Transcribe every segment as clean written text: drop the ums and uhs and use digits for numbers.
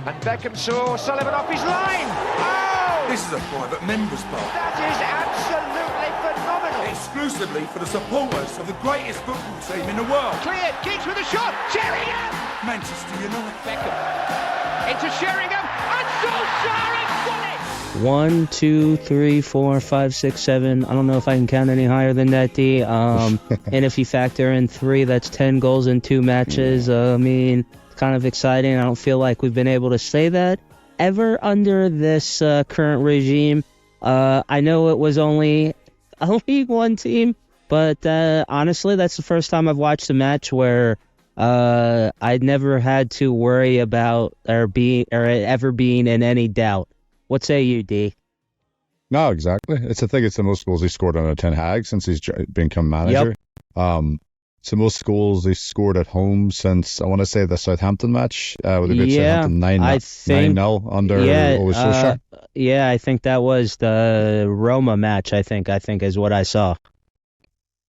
And Beckham saw Sullivan off his line. Oh! This is a private member's bar. That is absolutely phenomenal. Exclusively for the supporters of the greatest football team in the world. Cleared, Giggs with a shot. Sheringham! Manchester United. Beckham into Sheringham. And Solskjaer has won it! 1, 2, 3, 4, 5, 6, 7. I don't know if I can count any higher than that, D. And if you factor in 3, that's 10 goals in 2 matches. I mean, kind of exciting. I don't feel like we've been able to say that ever under this current regime. I know it was only a League One team, but honestly, that's the first time I've watched a match where I'd never had to worry about or ever being in any doubt. What say you, D? No, exactly. I think it's the most goals he scored on a Ten Hag since he's become manager. Yep. It's the most goals he scored at home since, I want to say, the Southampton match. With the Southampton 9-0 under Solskjaer. Yeah, I think that was the Roma match, I think is what I saw.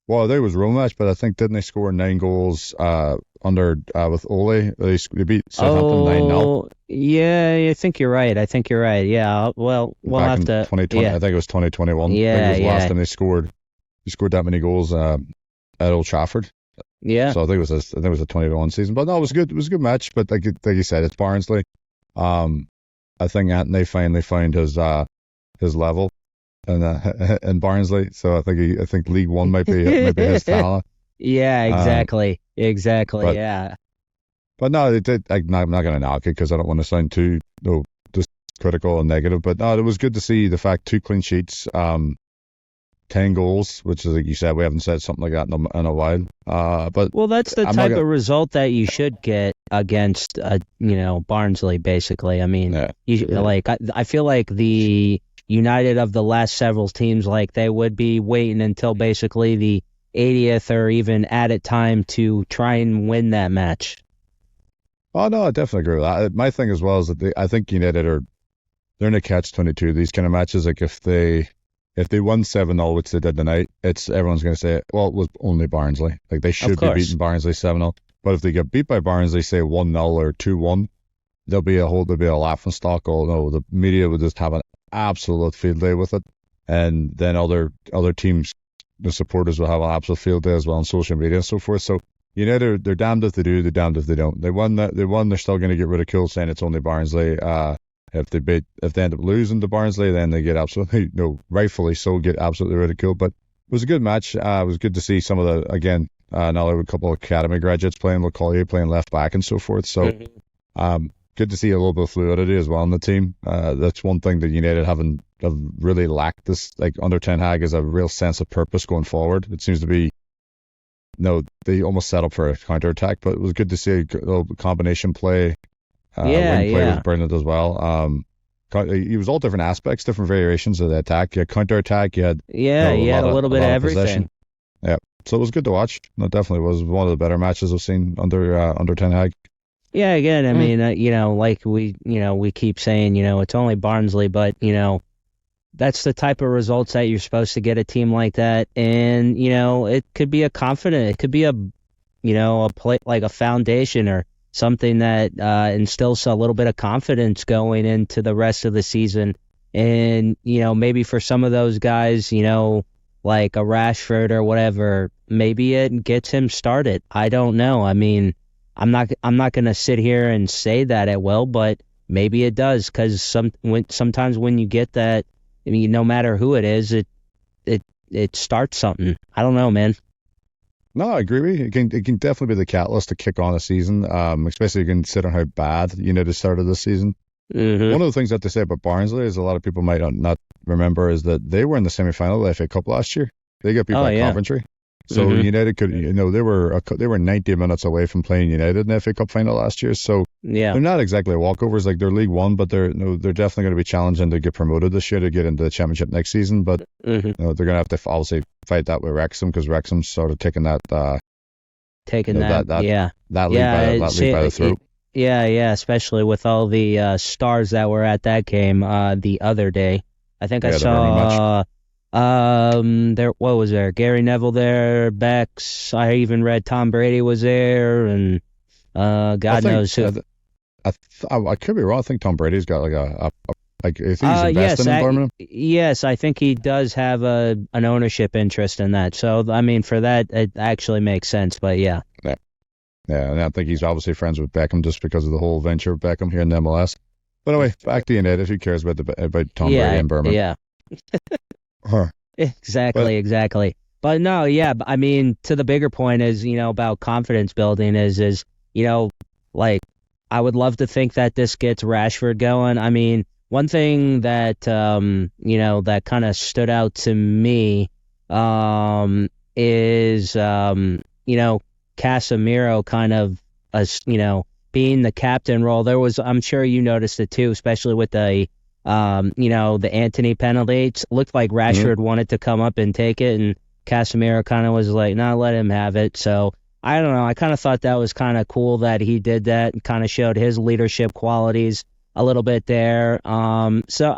Well, there was Roma match, but I think didn't they score 9 goals under with Ole? They beat Southampton 9-0. Yeah, I think you're right. Yeah, well, we'll back have in to. 2020, yeah. I think it was 2021. Yeah, I think it was the last time they scored. He scored that many goals at Old Trafford. Yeah. So I think it was a 2021 season. But no, it was good. It was a good match. But like you said, it's Barnsley. I think Anthony finally found his level in Barnsley. So I think League One might be his talent. Yeah, exactly. But, yeah. But no, it did. I'm not going to knock it because I don't want to sound too just critical and negative. But no, it was good to see the fact 2 clean sheets, 10 goals, which is like you said, we haven't said something like that in a while. But well, that's the type of result that you should get against, Barnsley. Basically, I mean, I feel like the United of the last several teams, like they would be waiting until basically the 80th or even added time to try and win that match. Oh no, I definitely agree with that. My thing as well is that I think United they're in a catch-22. These kind of matches, like if they won 7-0, which they did tonight, everyone's going to say, well, it was only Barnsley. Like they should be beating Barnsley 7-0. But if they get beat by Barnsley, say 1-0 or 2-1, there'll be a laughing stock. Although the media would just have an absolute field day with it, and then other teams, the supporters will have an absolute field day as well on social media and so forth. So United, they're damned if they do, they're damned if they don't. They won. They're still going to get ridiculed saying it's only Barnsley. If they end up losing to Barnsley, then they get absolutely, rightfully so, get absolutely ridiculed. But it was a good match. It was good to see some of the, another couple of academy graduates playing, LeCollier playing left back and so forth. So good to see a little bit of fluidity as well in the team. That's one thing that United have really lacked this, like under Ten Hag, is a real sense of purpose going forward. It seems to be, they almost set up for a counter-attack, but it was good to see a little combination play. Wing play was brilliant as well. It was all different aspects, different variations of the attack. You had counter-attack, you had a little bit of everything. Possession. Yeah, so it was good to watch. No, definitely was one of the better matches I've seen under Ten Hag. Yeah, again, I mean, like we keep saying, it's only Barnsley, but that's the type of results that you're supposed to get a team like that, and it could be it could be a play, like a foundation or something that instills a little bit of confidence going into the rest of the season. And, maybe for some of those guys, like a Rashford or whatever, maybe it gets him started. I don't know. I mean, I'm not going to sit here and say that it will, but maybe it does, because sometimes when you get that, I mean, no matter who it is, it starts something. I don't know, man. No, I agree with you. It can definitely be the catalyst to kick on a season, especially considering how bad United started this season. Mm-hmm. One of the things that they say about Barnsley is a lot of people might not remember is that they were in the semi-final of the FA Cup last year. They got beat by Coventry. So United could, they were 90 minutes away from playing United in the FA Cup final last year. So they're not exactly walkovers, like they're League One, but they're definitely going to be challenging to get promoted this year to get into the Championship next season. But they're going to have to obviously fight that with Wrexham, because Wrexham's sort of taking that lead by the throat. Yeah, especially with all the stars that were at that game the other day. I think I saw. What was there? Gary Neville there, Bex. I even read Tom Brady was there, and God knows who. I could be wrong. I think Tom Brady's got like like if he's investing yes, in Birmingham. yes, I think he does have an ownership interest in that. So, I mean, for that, it actually makes sense. But yeah. Yeah, and I think he's obviously friends with Beckham just because of the whole venture of Beckham here in the MLS. But anyway, back to United. Who cares about Tom Brady and Birmingham? Yeah. Exactly. But no, yeah. I mean, to the bigger point is, about confidence building is, like, I would love to think that this gets Rashford going. I mean, one thing that, that kind of stood out to me, is, Casemiro kind of, being the captain role. I'm sure you noticed it too, especially with the Anthony penalty. It looked like Rashford wanted to come up and take it, and Casemiro kind of was like, "No, let him have it." So I don't know. I kind of thought that was kind of cool that he did that and kind of showed his leadership qualities a little bit there. So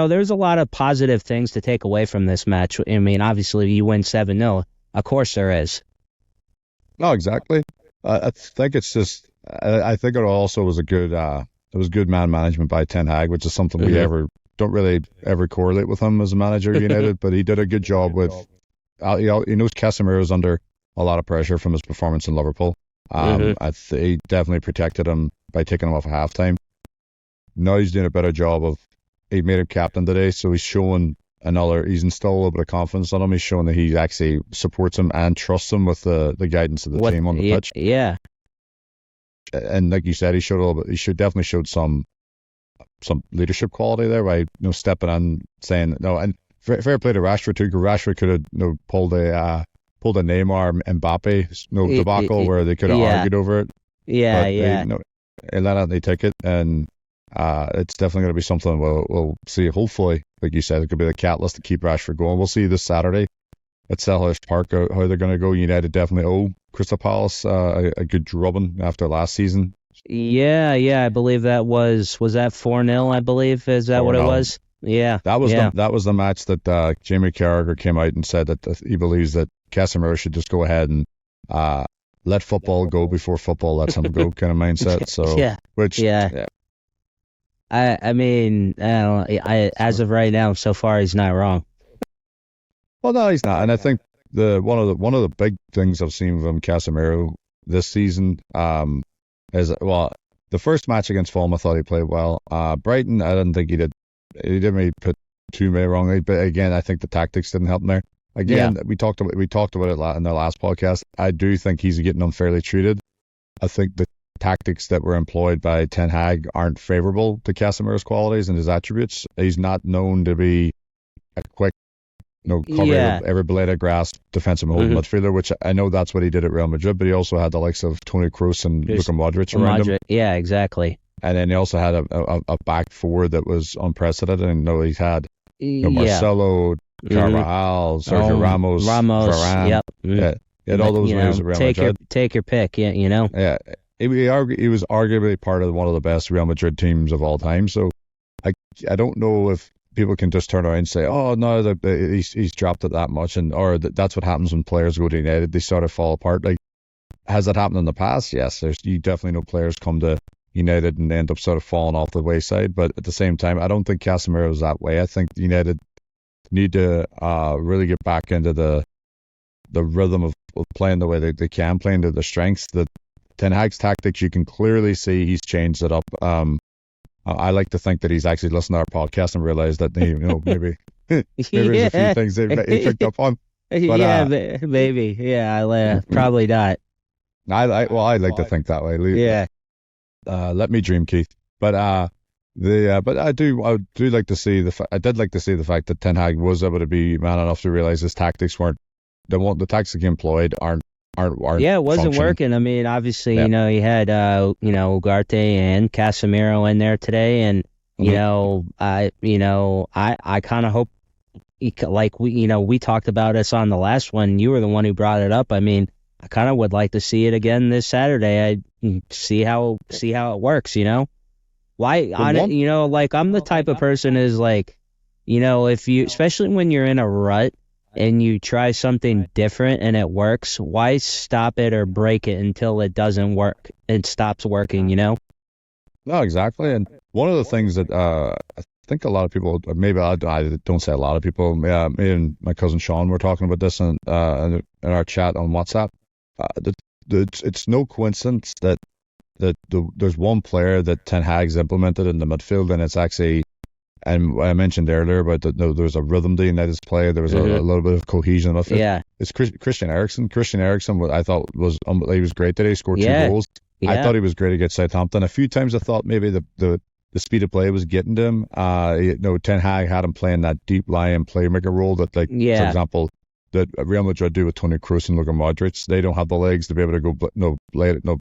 there's a lot of positive things to take away from this match. I mean, obviously you win 7-0. Of course there is. No, exactly. I think it's just. I think it also was good man management by Ten Hag, which is something we don't really ever correlate with him as a manager of United. But he did a good job with. He knows Casemiro's under a lot of pressure from his performance in Liverpool. He definitely protected him by taking him off at halftime. Now he's doing a better job of. He made him captain today, so he's showing he's instilled a little bit of confidence on him. He's showing that he actually supports him and trusts him with the guidance of the team on the pitch. Yeah. And like you said, he definitely showed some leadership quality there by stepping in, saying no, and fair play to Rashford too, because Rashford could have pulled a Neymar Mbappe debacle where they could have argued over it. Yeah, They let out the ticket, and it's definitely going to be something we'll see. Hopefully, like you said, it could be the catalyst to keep Rashford going. We'll see this Saturday at Selhurst Park how they're going to go. United definitely owe Crystal Palace a good drubbing after last season. Yeah, I believe that was that 4-0, I believe. Is that 4-0. What it was? Yeah. That was the match that Jamie Carragher came out and said that he believes that Casemiro should just go ahead and let football go before football lets him go kind of mindset. So I mean, as of right now, so far he's not wrong. Well, no, he's not, and I think one of the big things I've seen from Casemiro this season is the first match against Fulham I thought he played well. Brighton I didn't think he did. He didn't really put too many wrongly, but again I think the tactics didn't help him there. Again, we talked about it in the last podcast. I do think he's getting unfairly treated. I think the tactics that were employed by Ten Hag aren't favorable to Casemiro's qualities and his attributes. He's not known to be a quick, covering every blade of grass defensive midfielder, which I know that's what he did at Real Madrid, but he also had the likes of Toni Kroos and Luka Modric around him. Yeah, exactly. And then he also had a back four that was unprecedented. And he's had Marcelo, Carvajal, Sergio Ramos, Varane. Yep. He had all those names at Real Madrid. Take your pick, Yeah, he was arguably part of one of the best Real Madrid teams of all time. So I don't know if people can just turn around and say, "Oh no, he's dropped it that much," or that's what happens when players go to United. They sort of fall apart. Like, has that happened in the past? Yes, you definitely know players come to United and end up sort of falling off the wayside. But at the same time, I don't think Casemiro is that way. I think United need to really get back into the rhythm of playing the way they can, playing to their strengths. The Ten Hag's tactics, you can clearly see he's changed it up. I like to think that he's actually listened to our podcast and realized that maybe there's a few things he picked up on. But, maybe. Yeah, probably not. I like to think that way. Yeah. Let me dream, Keith. But I did like to see the fact that Ten Hag was able to be man enough to realize his tactics the tactics he employed aren't. Yeah, it wasn't working. I mean, obviously, he had Ugarte and Casemiro in there today, and I kind of hope, like we talked about this on the last one. You were the one who brought it up. I mean, I kind of would like to see it again this Saturday. I see how it works. Why? I'm the type of person is like, if you, especially when you're in a rut and you try something different and it works, why stop it or break it until it doesn't work? It stops working. No, No, exactly. And one of the things that I think a lot of people, maybe I don't say a lot of people, me and my cousin Sean were talking about this in our chat on WhatsApp. It's no coincidence that there's one player that Ten Hag's implemented in the midfield, and it's actually, and I mentioned earlier about there's a rhythm to United's play. There was a little bit of cohesion in the midfield. Yeah, it's Christian Eriksen. Christian Eriksen, I thought he was great today. He scored 2 goals. Yeah. I thought he was great against Southampton. A few times I thought maybe the speed of play was getting to him. Ten Hag had him playing that deep lying playmaker role that, for example, that Real Madrid do with Toni Kroos and Luka Modric. They don't have the legs to be able to go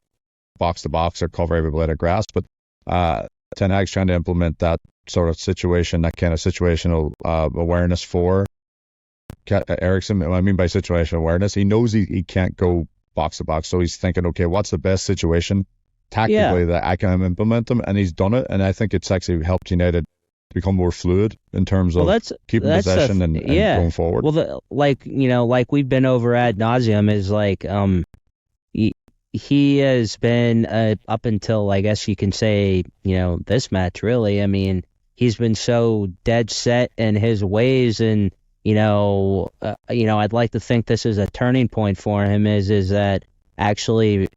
box to box or cover every blade of grass. But Ten Hag's trying to implement that sort of situation, that kind of situational awareness for Eriksen. What I mean by situational awareness, he knows he can't go box to box, so he's thinking, okay, what's the best situation tactically that I can implement him, and he's done it, and I think it's actually helped United become more fluid in terms of keeping possession and going forward. Well, like we've been over ad nauseum, is like he has been up until, I guess you can say, this match really. I mean, he's been so dead set in his ways, and I'd like to think this is a turning point for him. Is that actually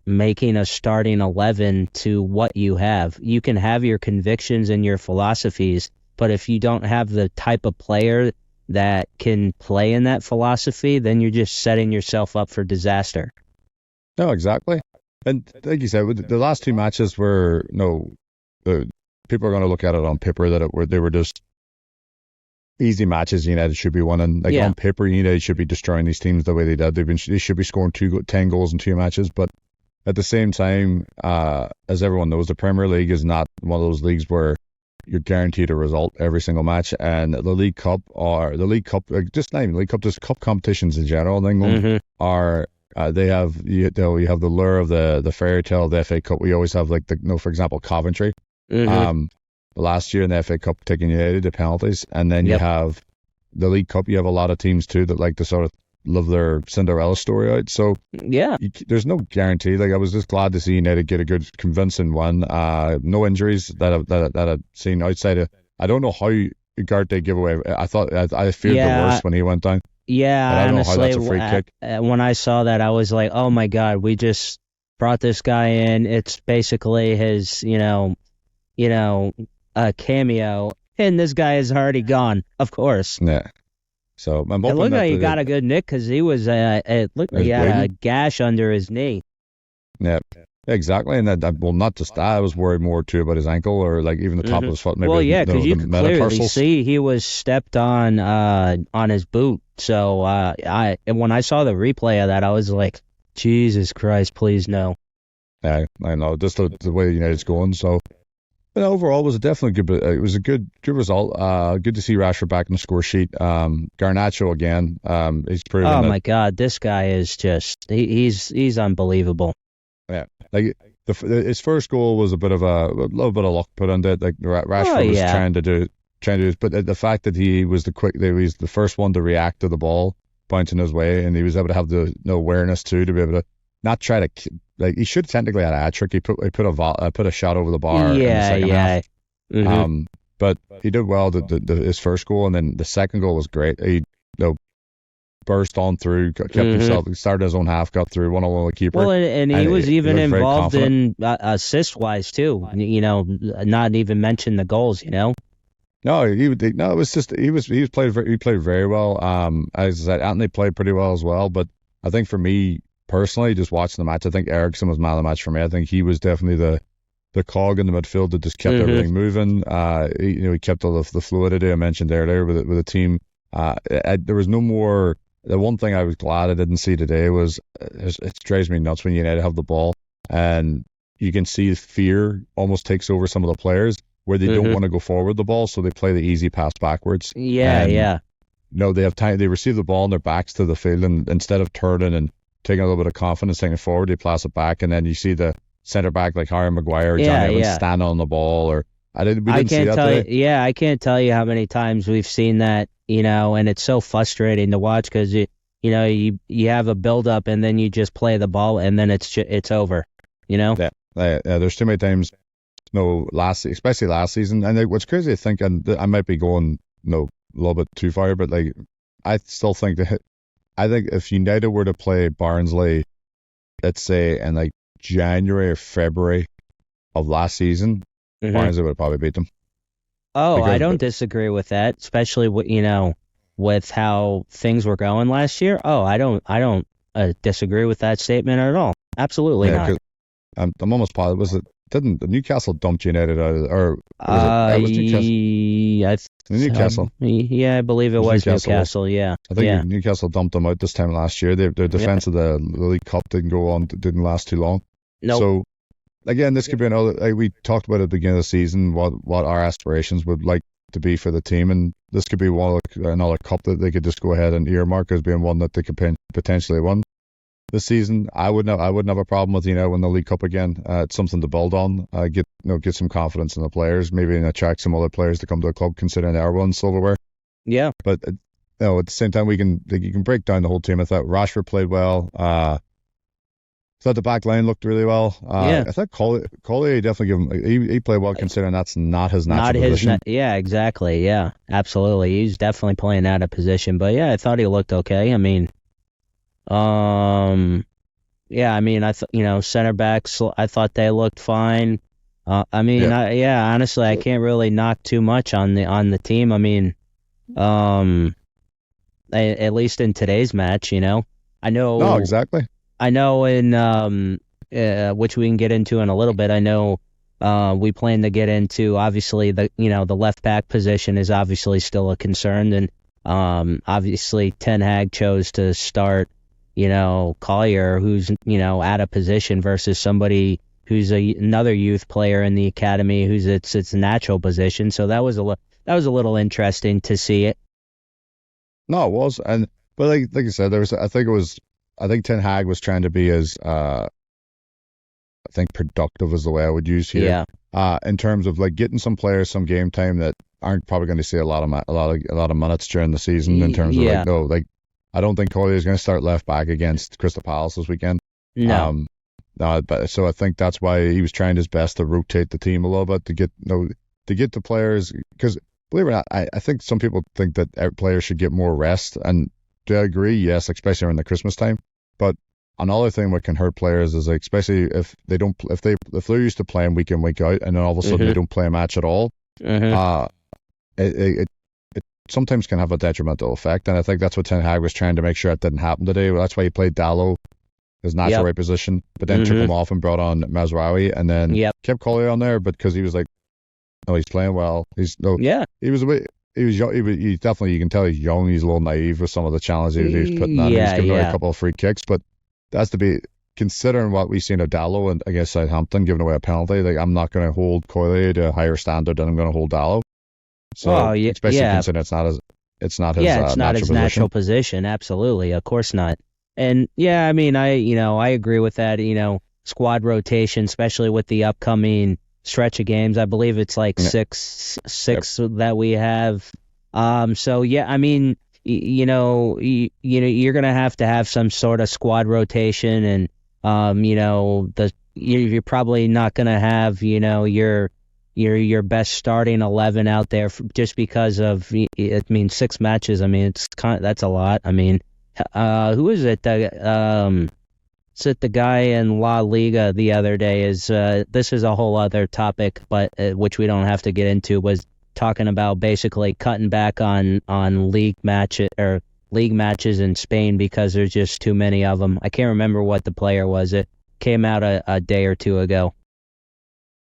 making a starting 11 to what you have? You can have your convictions and your philosophies, but if you don't have the type of player that can play in that philosophy, then you're just setting yourself up for disaster. No, exactly. And like you said, the last 2 matches were people are going to look at it on paper that they were just easy matches. United should be winning. On paper, United should be destroying these teams the way they did. They should be scoring 10 goals in 2 matches. But at the same time, as everyone knows, the Premier League is not one of those leagues where you're guaranteed a result every single match. And the League Cup, just not even League Cup, just cup competitions in general in England are. You have the lure of the fairy tale of the FA Cup. We always have for example, Coventry. Last year in the FA Cup taking United to penalties, and then you have the League Cup. You have a lot of teams too that like to sort of live their Cinderella story out. So there's no guarantee. I was just glad to see United get a good convincing win. No injuries that I've seen outside of. I don't know how Ugarte give away. I thought I feared the worst when he went down. Yeah, but I don't honestly, know how that's a free kick. When I saw that, I was like, oh my God, we just brought this guy in. It's basically his, a cameo, and this guy is already gone, of course. Yeah. So I'm hoping it looked like he got a good nick because he was. It looked like he had a gash under his knee. Yeah, exactly. And not just that. I was worried more too about his ankle or even the top of his foot. Maybe because you could clearly see he was stepped on his boot. So when I saw the replay of that, I was like, Jesus Christ, please no. Yeah, I know. Just the way United's going. So. But overall, it was definitely good. It was a good result. Good to see Rashford back in the score sheet. Garnacho again. He's proven. Oh my God, this guy is he's unbelievable. Yeah, his first goal was a little bit of luck put into it. Rashford was trying to do it, but the fact that he was the first one to react to the ball bouncing his way, and he was able to have the awareness too to be able to not try to. He should technically had a hat trick. He put a shot over the bar. In the second half. But he did well. His first goal, and then the second goal was great. He burst on through, kept himself. He started his own half, got through 1-on-1 with the keeper. Well, and he was even involved in assist wise too. Not even mention the goals. No, it was just he played very well. As I said, Anthony played pretty well as well. But I think for me. Personally, just watching the match, I think Eriksen was man of the match for me. I think he was definitely the cog in the midfield that just kept everything moving. He kept all the fluidity I mentioned earlier with the team. There was no more. The one thing I was glad I didn't see today was it drives me nuts when United have the ball and you can see fear almost takes over some of the players where they don't want to go forward the ball, so they play the easy pass backwards. Yeah. No, they have time. They receive the ball on their backs to the field, and instead of turning and taking a little bit of confidence, taking it forward, they pass it back, and then you see the centre back like Harry Maguire or John Evans stand on the ball. Or we didn't see that today. I can't tell you how many times we've seen that, and it's so frustrating to watch because you have a build up and then you just play the ball and then it's over. Yeah. There's too many times especially last season. And what's crazy to think, and I might be going a little bit too far, but like I still think I think if United were to play Barnsley, let's say in like January or February of last season, Barnsley would have probably beat them. Oh, I don't disagree with that, especially with how things were going last year. Oh, I don't disagree with that statement at all. Absolutely not. I'm almost positive. Didn't the Newcastle dumped United out of or was it Newcastle? Yeah, I believe it was Newcastle. Yeah, I think Newcastle dumped them out this time last year. Their defense of the League Cup didn't last too long. No. So again, this could be another. Like we talked about at the beginning of the season, what our aspirations would like to be for the team, and this could be another cup that they could just go ahead and earmark as being one that they could potentially win this season. I wouldn't have a problem with win the League Cup again. It's something to build on. Get some confidence in the players, maybe attract some other players to come to the club, considering they are won silverware. Yeah, but at the same time, you can break down the whole team. I thought Rashford played well. I thought the back line looked really well. I thought Collier definitely he played well, considering that's not his natural position. Yeah, exactly. Yeah, absolutely. He's definitely playing out of position. But yeah, I thought he looked okay. I mean, I thought center backs. I thought they looked fine. Honestly, I can't really knock too much on the team. I mean, at least in today's match, I know. No, exactly. I know in which we can get into in a little bit. I know we plan to get into, obviously, the left back position is obviously still a concern, and obviously Ten Hag chose to start Collier, who's out of position, versus somebody who's another youth player in the academy who's its natural position. So that was a little interesting to see it. No, it was, but like I said, I think Ten Hag was trying to be as productive is the way I would use here. Yeah. In terms of like getting some players some game time that aren't probably going to see a lot of minutes during the season. In terms of I don't think Collier is going to start left back against Crystal Palace this weekend. No. So I think that's why he was trying his best to rotate the team a little bit to get the players, because believe it or not, I think some people think that players should get more rest, and do I agree? Yes, especially around the Christmas time. But another thing that can hurt players is especially if they're used to playing week in, week out, and then all of a sudden they don't play a match at all. It sometimes can have a detrimental effect, and I think that's what Ten Hag was trying to make sure it didn't happen today. Well, that's why he played Dallo, his natural right position, but then took him off and brought on Mazraoui, and then kept Collier on there, but because he was like, he's playing well. He was a bit. He was young. He definitely, you can tell he's young. He's a little naive with some of the challenges he was putting on. He's giving away a couple of free kicks, but that's to be considering what we've seen of Dallo and against Southampton giving away a penalty. Like, I'm not going to hold Collier to a higher standard than I'm going to hold Dallo. So especially considering it's not his natural position. Absolutely, of course not. And I mean, I agree with that. Squad rotation, especially with the upcoming stretch of games. I believe it's like six that we have. So I mean, you're gonna have some sort of squad rotation, and you're probably not gonna have your best starting 11 out there just because of 6 matches. I mean, that's a lot. I mean, who is it? The guy in La Liga the other day is this is a whole other topic, but which we don't have to get into, was talking about basically cutting back on league matches in Spain because there's just too many of them. I can't remember what the player was. It came out a day or two ago.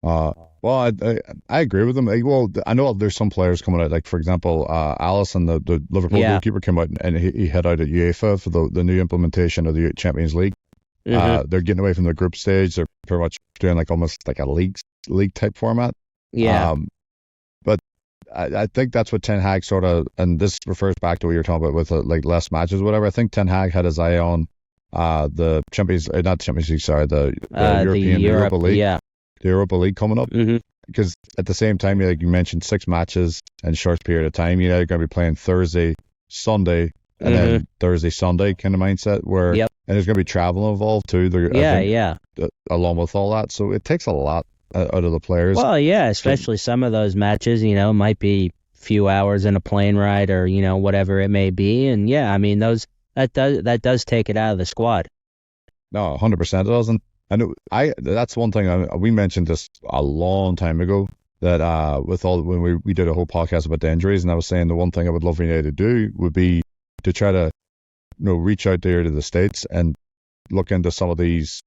Well, I agree with him. Well, I know there's some players coming out, like for example, Alisson, the Liverpool goalkeeper, came out and he hit out at UEFA for the new implementation of the Champions League. They're getting away from the group stage. They're pretty much doing almost like a league type format. Yeah. But I think that's what Ten Hag sort of, and this refers back to what you were talking about with less matches, whatever. I think Ten Hag had his eye on the Europa League. Yeah. The Europa League coming up, because at the same time, like you mentioned, 6 matches in a short period of time. You're going to be playing Thursday, Sunday, and then Thursday, Sunday kind of mindset and there's going to be travel involved too. Along with all that, so it takes a lot out of the players. Well, yeah, especially some of those matches, might be few hours in a plane ride or, whatever it may be. And yeah, I mean, that does take it out of the squad. No, 100% it doesn't. And that's one thing we mentioned this a long time ago, that when we did a whole podcast about the injuries, and I was saying the one thing I would love United to do would be to try to reach out there to the States and look into some of these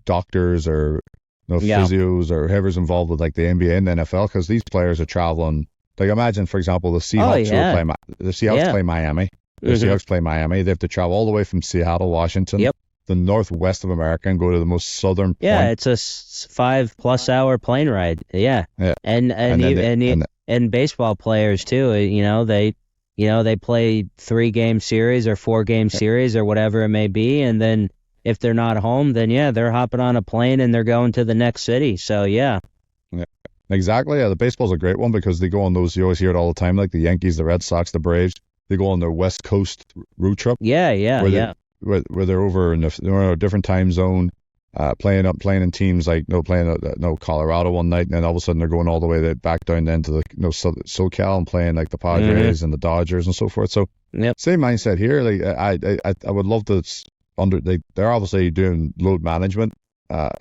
doctors or physios or whoever's involved with like the NBA and the NFL, because these players are traveling. Like imagine, for example, the Seahawks play Miami. The Seahawks play Miami. They have to travel all the way from Seattle, Washington, the northwest of America, and go to the most southern point. Yeah, it's a 5+ hour plane ride. Yeah. And baseball players too. They play 3-game series or 4-game series or whatever it may be, and then if they're not home, then yeah, they're hopping on a plane and they're going to the next city. So yeah. Exactly. Yeah, the baseball's a great one because they go on those. You always hear it all the time, like the Yankees, the Red Sox, the Braves. They go on their West Coast road trip. Yeah. Where they're over they're in a different time zone, playing in teams like Colorado one night, and then all of a sudden they're going all the way back down then to the SoCal and playing like the Padres and the Dodgers and so forth. So same mindset here. Like I would love to they're obviously doing load management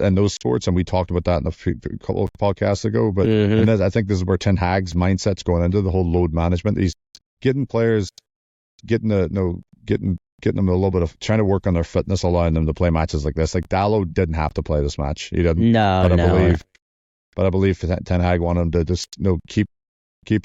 in those sports, and we talked about that in a couple of podcasts ago. But and I think this is where Ten Hag's mindset's going into, the whole load management. He's getting players, getting them a little bit of trying to work on their fitness, allowing them to play matches like this. Like Dallo didn't have to play this match. He didn't. But I believe Ten Hag wanted him to just keep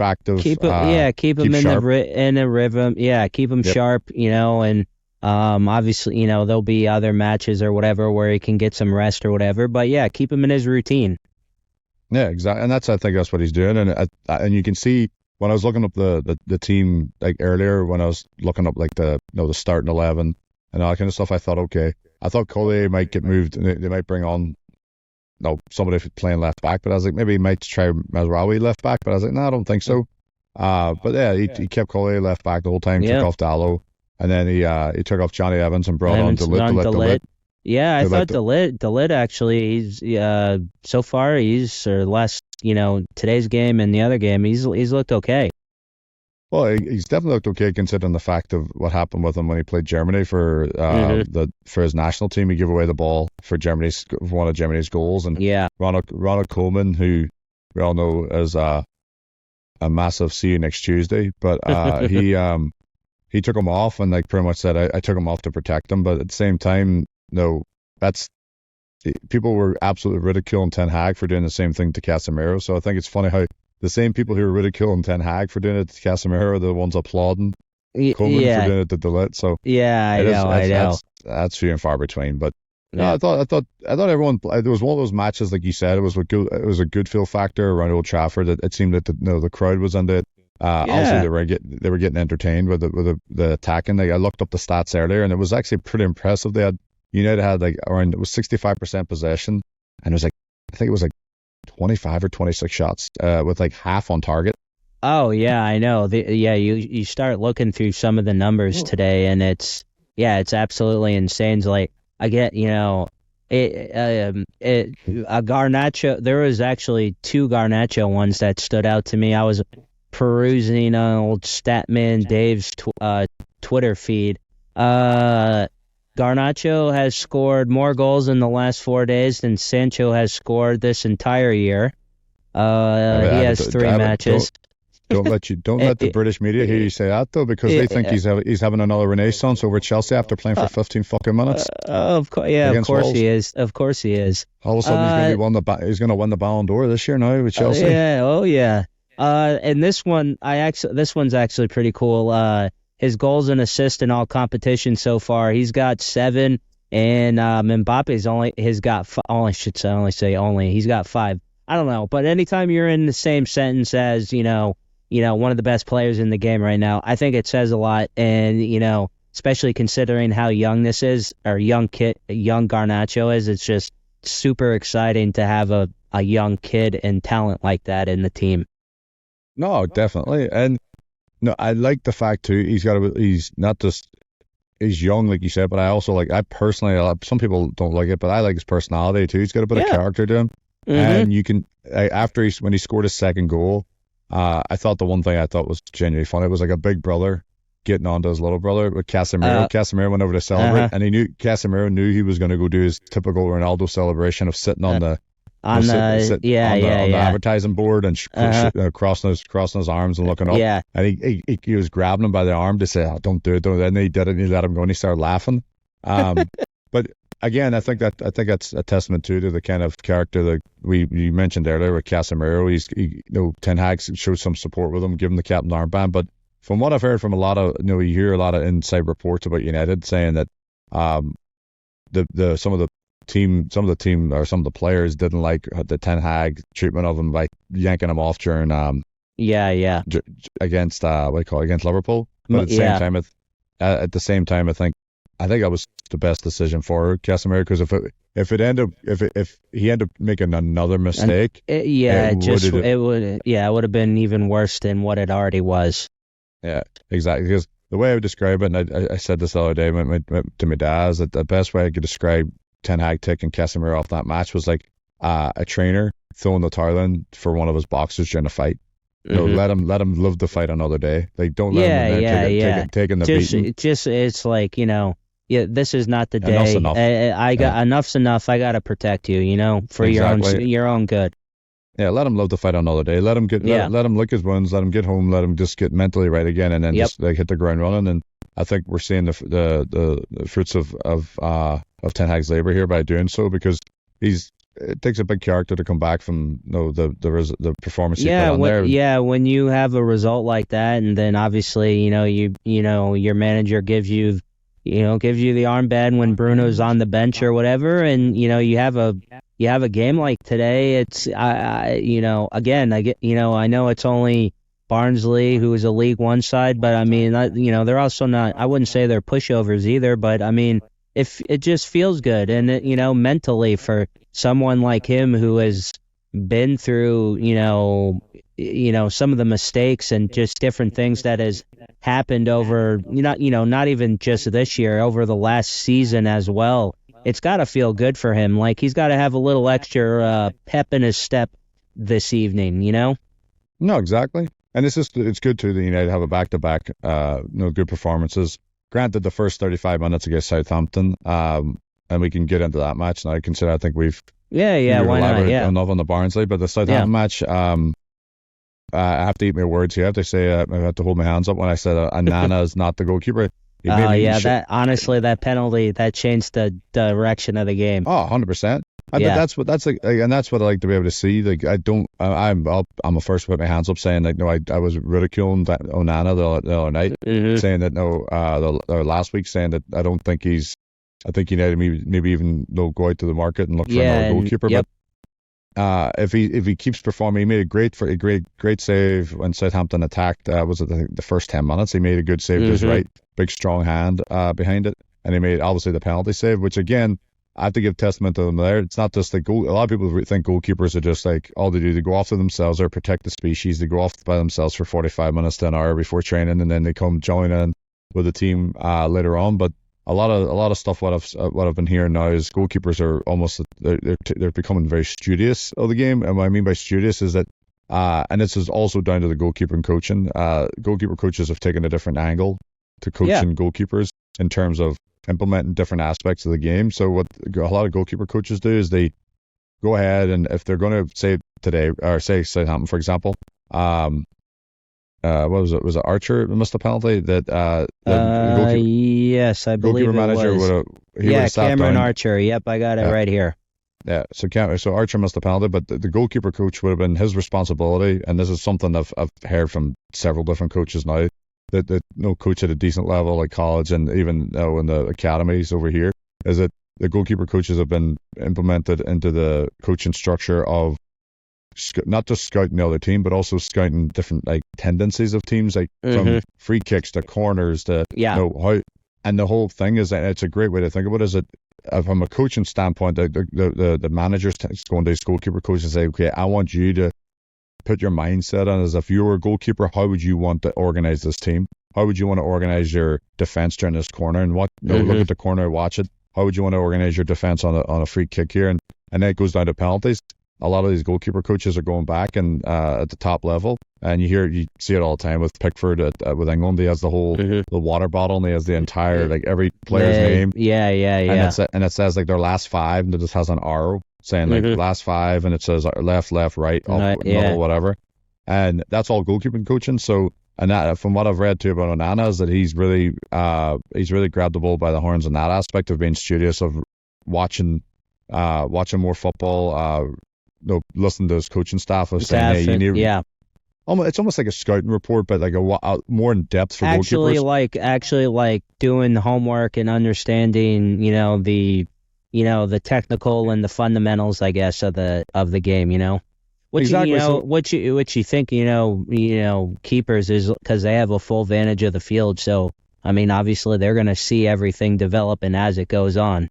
active. Keep him in a rhythm. Yeah, keep him sharp. And obviously, there'll be other matches or whatever where he can get some rest or whatever. But yeah, keep him in his routine. Yeah, exactly. And I think that's what he's doing. And you can see when I was looking up the team like earlier, when I was looking up like the starting 11 and all that kind of stuff, I thought, okay, I thought Collier might get moved and they might bring on somebody playing left back, but I was like, maybe he might try Mazraoui left back, but I was like, no, I don't think so. But yeah, he kept Collier left back the whole time, took off Dallo, and then he took off Johnny Evans and brought on DeLitt. Yeah, I thought DeLitt actually, he's so far today's game and the other game, he's looked okay. Well, he's definitely looked okay considering the fact of what happened with him when he played Germany for his national team. He gave away the ball for one of Germany's goals, and Ronald Koeman, who we all know as a massive see you next Tuesday, but he took him off and like pretty much said I took him off to protect him, but at the same time, people were absolutely ridiculing Ten Hag for doing the same thing to Casemiro. So I think it's funny how the same people who are ridiculing Ten Hag for doing it to Casemiro are the ones applauding Koeman for doing it to DeLitt. So I know. That's few and far between. But no, I thought everyone. There was one of those matches, like you said, it was a good feel factor around Old Trafford. It seemed that the crowd was into it. Obviously, they were getting entertained with the attacking. I looked up the stats earlier, and it was actually pretty impressive. United had like around 65% possession, and I think it was like 25 or 26 shots with like half on target. Oh yeah, I know. You start looking through some of the numbers today, and it's absolutely insane. It's like I get a Garnacho. There was actually 2 Garnacho ones that stood out to me. I was perusing old Statman Dave's Twitter feed. Garnacho has scored more goals in the last 4 days than Sancho has scored this entire year. He has 3 matches. Don't let the British media hear you say that though, because they think he's having another renaissance over Chelsea after playing for 15 fucking minutes. Of course he is. Of course he is. All of a sudden he's going to win the Ballon d'Or this year now with Chelsea. And this one's actually pretty cool. His goals and assists in all competitions so far, he's got 7, and Mbappe's he's got 5. I don't know, but anytime you're in the same sentence as one of the best players in the game right now, I think it says a lot. And especially considering how young this is, or young Garnacho is, it's just super exciting to have a young kid and talent like that in the team. No, definitely. And no, I like the fact too. He's young, like you said, but I also I personally, some people don't like it, but I like his personality too. He's got a bit of character to him. And you can after when he scored his second goal, I thought the one thing I thought was genuinely funny, it was like a big brother getting onto his little brother with Casemiro. Casemiro went over to celebrate, and Casemiro knew he was going to go do his typical Ronaldo celebration of sitting on the advertising board and crossing his arms and looking up. Yeah. And he was grabbing him by the arm to say, "Oh, don't do it." And then he did it, and he let him go, and he started laughing. But again, I think that's a testament to the kind of character that you mentioned earlier with Casemiro. Ten Hag showed some support with him, give him the captain armband. But from what I've heard from a lot of, you hear a lot of inside reports about United saying that some of the team players didn't like the Ten Hag treatment of him by yanking him off during against against Liverpool. But at the same time, I think that was the best decision for Casemiro, because if he ended up making another mistake, it would have been even worse than what it already was. Yeah, exactly. Because the way I would describe it, and I said this the other day to my dad, is that the best way I could describe Ten Hag taking Casemiro off that match was like a trainer throwing the towel in for one of his boxers during a fight. Let him live the fight another day. Like, don't let him in there taking the beating. It's like, this is not the day. Enough's enough. Enough's enough. I gotta protect you, for your own good. Yeah, let him live the fight another day. Let him let him lick his wounds. Let him get home. Let him just get mentally right again, and then just hit the ground running. And I think we're seeing the fruits of Ten Hag's labor here by doing so, because it takes a big character to come back from the performance he put on there. Yeah, when you have a result like that, and then obviously your manager gives you the armband when Bruno's on the bench or whatever, and you have a game like today. It's I know it's only Barnsley, who is a League One side, but I mean, they're also not. I wouldn't say they're pushovers either, but I mean, if it just feels good, and mentally for someone like him who has been through some of the mistakes and just different things that has happened over not even just this year, over the last season as well. It's got to feel good for him. Like, he's got to have a little extra pep in his step this evening, No, exactly. And it's good too that United have a back-to-back good performances. Granted, the first 35 minutes against Southampton, and we can get into that match now. I think we've why not? Yeah, enough on the Barnsley, but the Southampton match, I have to eat my words here. I have to say, I have to hold my hands up when I said Anana is not the goalkeeper. That penalty that changed the direction of the game. Oh, 100%. That's what I like to be able to see. Like, I'm a first to put my hands up saying that I was ridiculing Onana the other night, saying that or last week, saying that I don't think I think United maybe even go out to the market and look for another goalkeeper. Yep. But if he keeps performing, he made a great save when Southampton attacked. Was it the first 10 minutes? He made a good save to his right, big strong hand behind it, and he made obviously the penalty save, which again, I have to give testament to them there. It's not just like goal. A lot of people think goalkeepers are just like all they do. They go off to themselves or protect the species. They go off by themselves for 45 minutes to an hour before training, and then they come join in with the team later on. But a lot of stuff what I've been hearing now is goalkeepers are almost they're becoming very studious of the game. And what I mean by studious is that and this is also down to the goalkeeper and coaching. Goalkeeper coaches have taken a different angle to coaching goalkeepers in terms of implementing different aspects of the game. So what a lot of goalkeeper coaches do is they go ahead, and if they're going to say today, or say Southampton, for example, what was it? Was it Archer who missed a penalty? Yes, I believe it manager was. Cameron Archer. Yep, I got it right here. Yeah, so Archer missed a penalty, but the goalkeeper coach would have been his responsibility, and this is something I've heard from several different coaches now, that no coach at a decent level like college and even in the academies over here, is that the goalkeeper coaches have been implemented into the coaching structure of not just scouting the other team, but also scouting different tendencies of teams, from free kicks to corners to how. And the whole thing is that it's a great way to think about it. Is that from a coaching standpoint, the managers going to these goalkeeper coaches and say, okay, I want you to put your mindset on as if you were a goalkeeper. How would you want to organize this team? How would you want to organize your defense during this corner? And look at the corner, watch it. How would you want to organize your defense on a free kick here? And then it goes down to penalties. a lot of these goalkeeper coaches are going back and at the top level, and you see it all the time with Pickford with England. He has the whole the water bottle, and he has the entire like every player's name. Yeah. And it says like their last five, and it just has an arrow saying like last five, and it says left, right, up, middle, whatever. And that's all goalkeeping coaching. So, and that, from what I've read too about Onana, is that he's really grabbed the bull by the horns in that aspect of being studious, of watching more football, listening to his coaching staff of saying, hey, you need, it's almost like a scouting report, but like a more in depth for goalkeepers. Actually like doing the homework and understanding, the technical and the fundamentals, I guess, of the game, Which you think, keepers is because they have a full vantage of the field. So, I mean, obviously they're going to see everything developing as it goes on.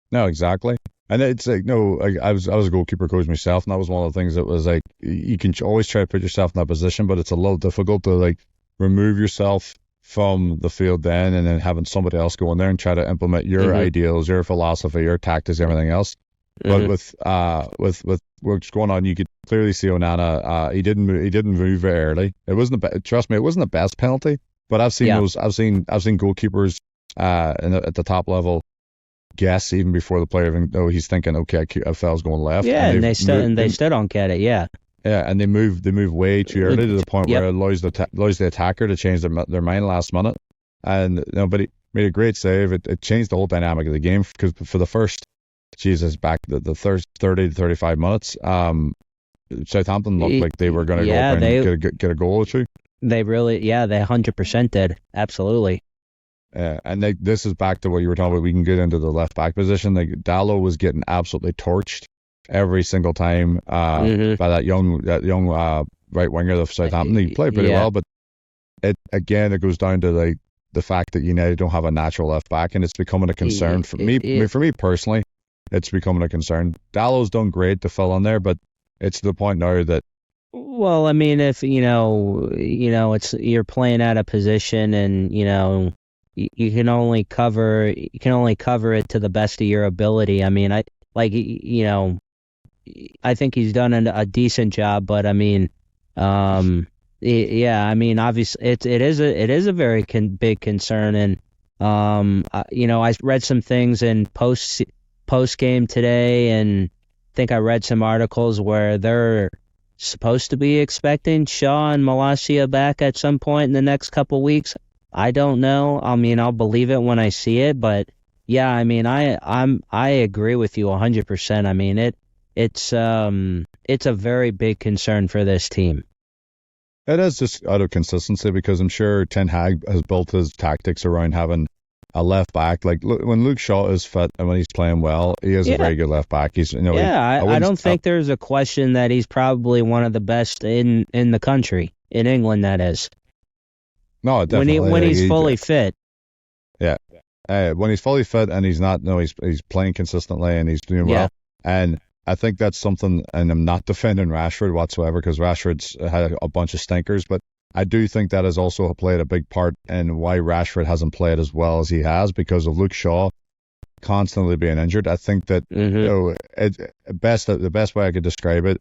No, exactly. And it's like, I was a goalkeeper coach myself, and that was one of the things that was like, you can always try to put yourself in that position, but it's a little difficult to like remove yourself from the field then, and then having somebody else go in there and try to implement your ideals, your philosophy, your tactics, everything else. But with what's going on, you could clearly see Onana. He didn't move very early. It wasn't trust me, it wasn't the best penalty. But I've seen I've seen goalkeepers at the top level guess even before the player even though he's thinking, okay, a foul's going left. Yeah, and they still don't get it. Yeah. Yeah, and they move way too early to the point where it allows the attacker to change their mind last minute. And but he made a great save. It changed the whole dynamic of the game, because for the first, back the first 30 to 35 minutes, Southampton looked like they were going to go up and get a goal or two. They really, they 100% did. Absolutely. And this is back to what you were talking about. We can get into the left back position. Like Dalot was getting absolutely torched every single time by that young right winger of Southampton. He played pretty well, but it goes down to like the fact that United don't have a natural left back, and it's becoming a concern for me. For me personally, it's becoming a concern. Dallow's done great to fill in there, but it's to the point now that. Well, I mean, if it's you're playing at a position, and you can only cover it to the best of your ability. I mean, I think he's done a decent job, but I mean, I mean, obviously it is a very big concern, and I read some things in post game today, and I think I read some articles where they're supposed to be expecting Shaw and Malacia back at some point in the next couple weeks. I don't know. I mean, I'll believe it when I see it, but yeah, I mean, I agree with you 100%. I mean, it's a very big concern for this team. It is just out of consistency, because I'm sure Ten Hag has built his tactics around having a left back. Like when Luke Shaw is fit and when he's playing well, he is a very good left back. He's I don't think there's a question that he's probably one of the best in the country, in England, that is. No, definitely. When he's fully fit. Yeah. When he's fully fit and he's not, he's playing consistently and he's doing well. And I think that's something, and I'm not defending Rashford whatsoever, because Rashford's had a bunch of stinkers, but I do think that has also played a big part in why Rashford hasn't played as well as he has, because of Luke Shaw constantly being injured. I think that the best way I could describe it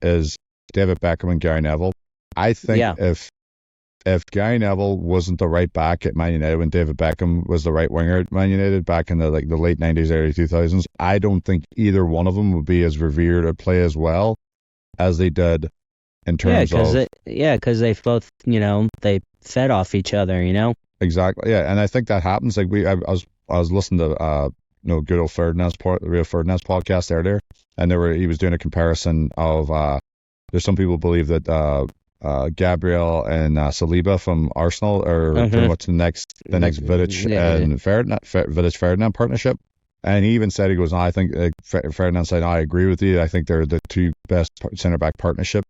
is David Beckham and Gary Neville. I think if Gary Neville wasn't the right back at Man United when David Beckham was the right winger at Man United back in the late 90s, early 2000s, I don't think either one of them would be as revered or play as well as they did in terms of... because they both, they fed off each other, Exactly, yeah, and I think that happens. Like I was listening to good old Rio Ferdinand's podcast earlier, and he was doing a comparison of there's some people believe that Gabriel and Saliba from Arsenal are pretty much the next Vidic and Ferdinand partnership. And he even said, he goes, I think Ferdinand said, I agree with you. I think they're the two best centre back partnership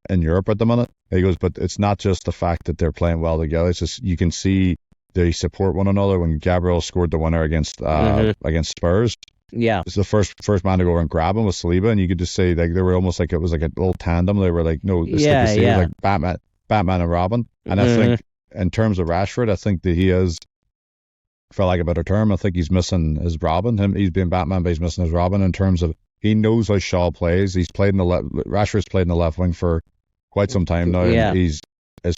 in Europe at the minute. He goes, but it's not just the fact that they're playing well together. It's just you can see they support one another. When Gabriel scored the winner against Spurs, it's the first man to go over and grab him was Saliba, and you could just say like they were almost like it was like a little tandem. They were like like Batman and Robin. And I think in terms of Rashford, I think that he is, for lack of a better term, I think he's missing his Robin. He's being Batman, but he's missing his Robin in terms of he knows how Shaw plays. He's played in the Rashford's played in the left wing for quite some time now. Yeah. And his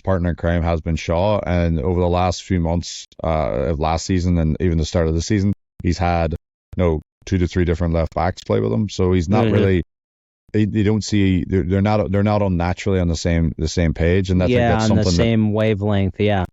partner in crime has been Shaw, and over the last few months of last season and even the start of the season, he's had 2 to 3 different left backs play with him. So he's not really. You don't see they're not unnaturally on the same page, and I think that's on something the same wavelength. Yeah.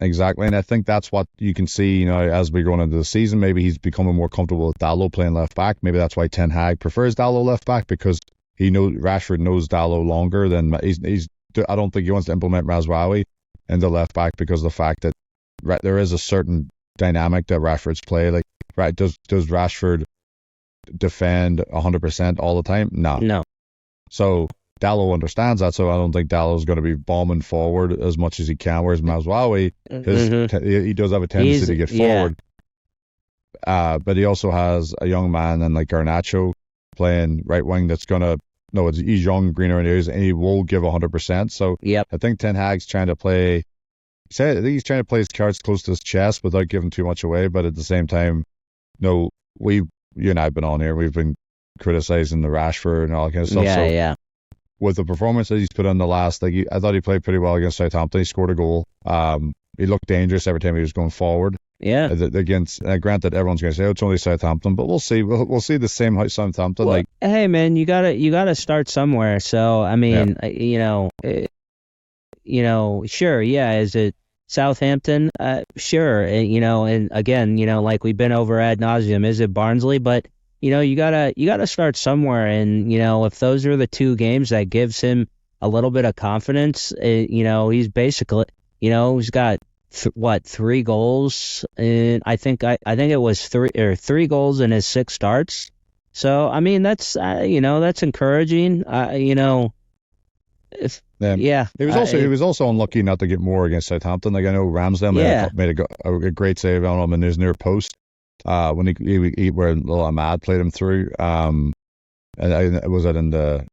Exactly, and I think that's what you can see, as we go into the season. Maybe he's becoming more comfortable with Dalot playing left back. Maybe that's why Ten Hag prefers Dalot left back, because Rashford knows Dalot longer than he's. I don't think he wants to implement Razwawi into left back because of the fact that there is a certain dynamic that Rashford's play. Like, right, does Rashford defend 100% all the time? No. So Dalot understands that, so I don't think Dallow's going to be bombing forward as much as he can, whereas Mazraoui, he does have a tendency to get forward. But he also has a young man and like Garnacho playing right wing that's going to, he's young, greener in the ears, and he will give 100%. So I think Ten Hag's trying to play, I think he's trying to play his cards close to his chest without giving too much away, but at the same time, you and I have been on here, we've been criticizing the Rashford and all that kind of stuff. With the performance that he's put on the last, I thought he played pretty well against Southampton. He scored a goal. He looked dangerous every time he was going forward. Yeah. Against, granted, everyone's going to say, it's only Southampton, but we'll see. We'll see the same how Southampton. Well, hey man, you gotta start somewhere. So I mean, sure, yeah. Is it Southampton? Sure. And again, like we've been over ad nauseum. Is it Barnsley? But you gotta start somewhere, and if those are the 2 games that gives him a little bit of confidence, he's basically, he's got 3 goals, and I think it was 3 goals in his 6 starts. So I mean that's that's encouraging. He was also unlucky not to get more against Southampton. Like I know Ramsdale made a great save on him in his near post. When where Ahmad played him through, and it was in the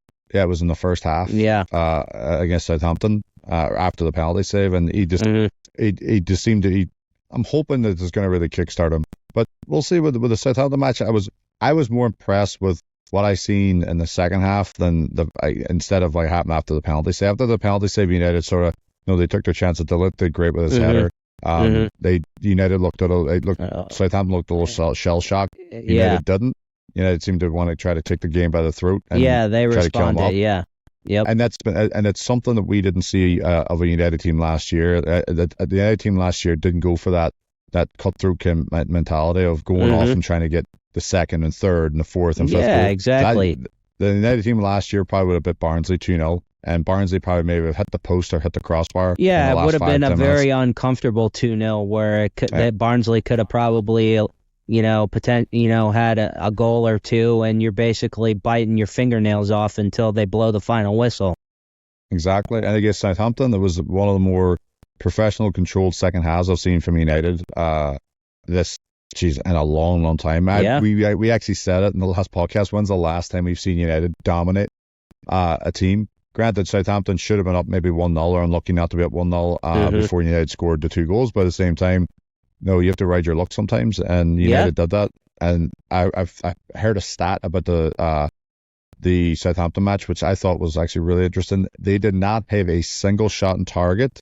first half, against Southampton, after the penalty save, and he just he just seemed to. I'm hoping that it's going to really kickstart him, but we'll see with the Southampton match. I was more impressed with what I seen in the second half than instead of what happened after the penalty save. After the penalty save, United sort of they took their chance. They did great with his header. United Southampton looked a little shell shocked. United didn't. United seemed to want to try to take the game by the throat. And they responded. And it's something that we didn't see of a United team last year. The United team last year didn't go for that cutthroat mentality of going off and trying to get the second and third and the fourth and fifth goal. Exactly. The United team last year probably would have bit Barnsley 2-0. And Barnsley probably maybe have hit the post or hit the crossbar. Yeah, it would have been a very uncomfortable 2-0 where that Barnsley could have probably, had a goal or two, and you're basically biting your fingernails off until they blow the final whistle. Exactly. And against Southampton, it was one of the more professional, controlled second halves I've seen from United. In a long, long time. We actually said it in the last podcast. When's the last time we've seen United dominate a team? Granted, Southampton should have been up maybe 1-0 or unlucky not to be up 1-0 before United scored the 2 goals. But at the same time, you have to ride your luck sometimes, and United did that. And I've heard a stat about the Southampton match, which I thought was actually really interesting. They did not have a single shot on target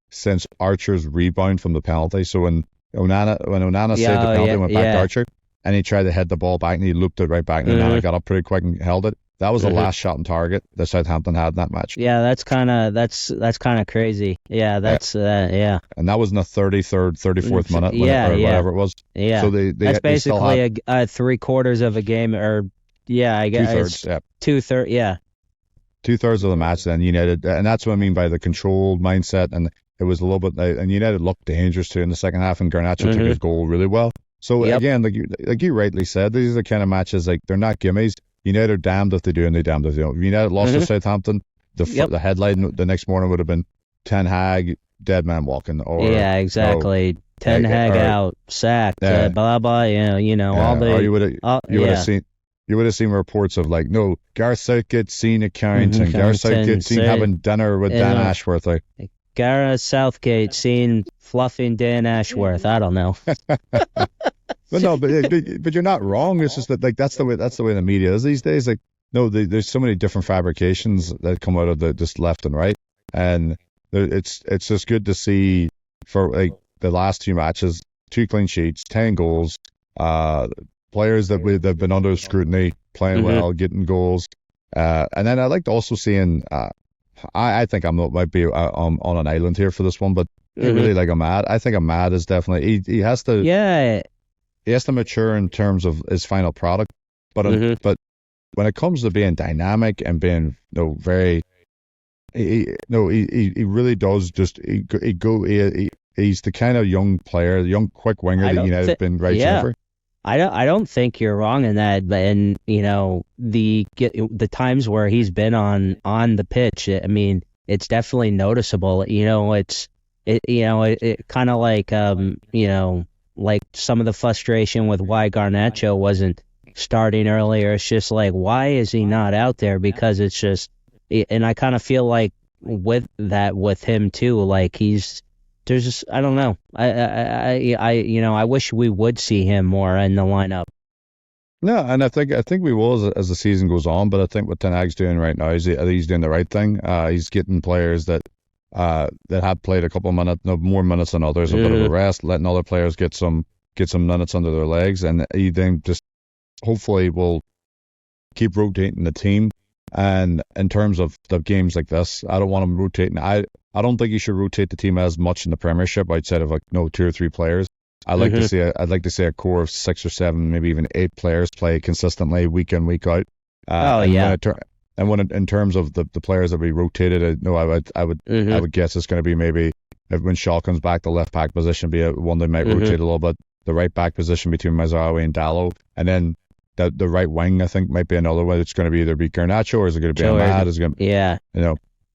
since Archer's rebound from the penalty. So when Onana saved the penalty, went back to Archer, and he tried to head the ball back, and he looped it right back, and Onana got up pretty quick and held it. That was the last shot on target that Southampton had in that match. Yeah, that's kind of crazy. Yeah, that's And that was in the 33rd, 34th minute, whatever it was. Yeah, so that's basically a 3/4 of a game, or I guess 2/3. 2/3. Yeah, 2/3 of the match. Then United, and that's what I mean by the controlled mindset. And it was a little bit, and United looked dangerous too in the second half. And Garnacho took his goal really well. So again, like you rightly said, these are the kind of matches like they're not gimmies. United are damned if they do and they damned if they don't. If United lost to Southampton, the headline the next morning would have been Ten Hag, dead man walking. Or exactly. Ten Hag out, sacked, blah blah. All the. Or you would have seen reports of Gareth Southgate seen at Carrington, Gareth Southgate seen having dinner with Dan Ashworth. Gareth Southgate seen fluffing Dan Ashworth. I don't know. But no, but you're not wrong. It's just that like that's the way the media is these days. Like no, there's so many different fabrications that come out of the just left and right, and it's just good to see for like the last two matches, 2 clean sheets, 10 goals, players that have been under scrutiny, playing well, getting goals, and then I liked also seeing. I think might be on an island here for this one, but really like Ahmad. I think Ahmad is definitely he has to. Yeah. He has to mature in terms of his final product, but but when it comes to being dynamic and being very, he really does just he's the kind of young player, the young quick winger that United have been right over. I don't think you're wrong in that, and the times where he's been on the pitch, I mean, it's definitely noticeable. It kind of like like some of the frustration with why Garnacho wasn't starting earlier. It's just like, why is he not out there? Because it's just, and I kind of feel like with him too, like there's just, I don't know. I wish we would see him more in the lineup. No, and I think we will as the season goes on. But I think what Ten Hag's doing right now is he's doing the right thing. He's getting players that have played a couple of minutes, more minutes than others, a bit of a rest, letting other players get some minutes under their legs, and he then just hopefully will keep rotating the team. And in terms of the games like this, I don't want him rotating. I don't think he should rotate the team as much in the Premiership outside of 2 or 3 players. I'd like to see a core of 6 or 7, maybe even 8 players play consistently week in, week out. And when in terms of the players that we rotated, I would guess it's going to be maybe when Shaw comes back, the left back position be one they might rotate a little bit. The right back position between Mazraoui and Dallo, and then the right wing I think might be another one. It's going to be either Garnacho or is it going to be Ahmad? Is it going to,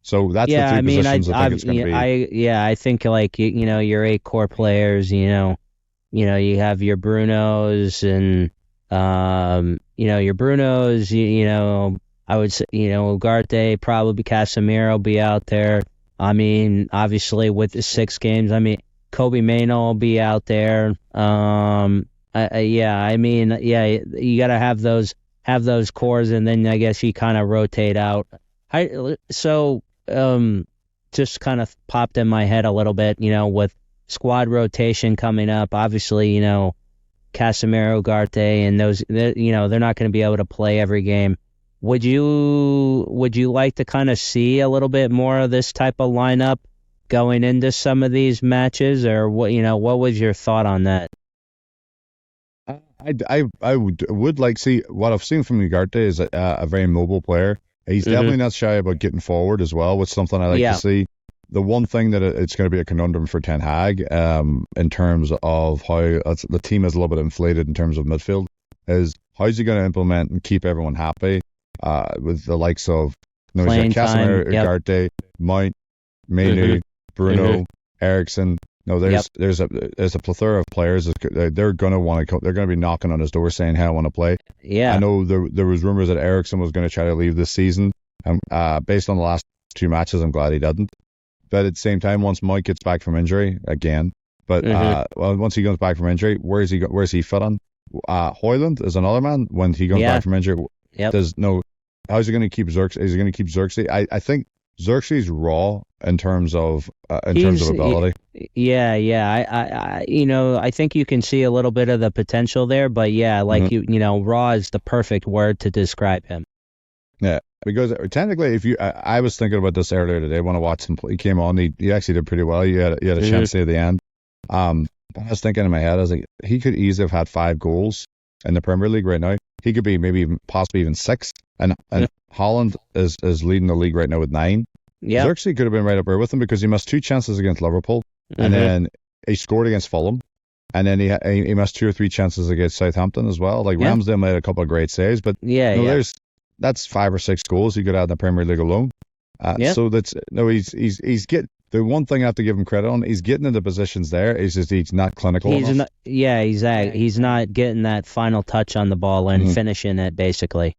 So that's the 3 positions I think it's going to be. I think like your 8 core players. You have your Brunos and your Brunos. I would say, Ugarte, probably Casemiro be out there. I mean, obviously with the 6 games, I mean, Kobe Mainoo will be out there. You got to have those cores, and then I guess you kind of rotate out. Just kind of popped in my head a little bit, with squad rotation coming up. Obviously, Casemiro, Ugarte, and those, they're not going to be able to play every game. Would you like to kind of see a little bit more of this type of lineup going into some of these matches, or what was your thought on that? I would like to see what I've seen from Ugarte is a very mobile player. He's definitely not shy about getting forward as well, which is something I like to see. The one thing that it's going to be a conundrum for Ten Hag in terms of how the team is a little bit inflated in terms of midfield is how's he going to implement and keep everyone happy with the likes of Casemiro, Ugarte, Mount, Mainoo, Bruno, Eriksen. There's a plethora of players that they're going to want to. They're going to be knocking on his door saying, "Hey, I want to play." Yeah, I know there was rumors that Eriksen was going to try to leave this season. Based on the last 2 matches, I'm glad he didn't. But at the same time, once Mike gets back from injury again, once he comes back from injury, where's he fit on? Højlund is another man when he comes back from injury. How's he going to keep Xerxes? Is he going to keep Xerxes? I think Xerxes raw in terms of ability. I think you can see a little bit of the potential there, but raw is the perfect word to describe him. Yeah, because technically, I was thinking about this earlier today when I watched him play. He came on, he actually did pretty well. He had a chance at the end. But I was thinking in my head, I was like, he could easily have had 5 goals in the Premier League right now. He could be possibly even 6. And Holland is leading the league right now with 9. Yeah, Xerxes could have been right up there with him because he missed 2 chances against Liverpool, and then he scored against Fulham, and then he missed 2 or 3 chances against Southampton as well. Like Ramsdale made a couple of great saves, but that's 5 or 6 goals he could have in the Premier League alone. So he's get the one thing I have to give him credit on. He's getting into positions there. It's just he's not clinical enough. He's not getting that final touch on the ball and finishing it basically.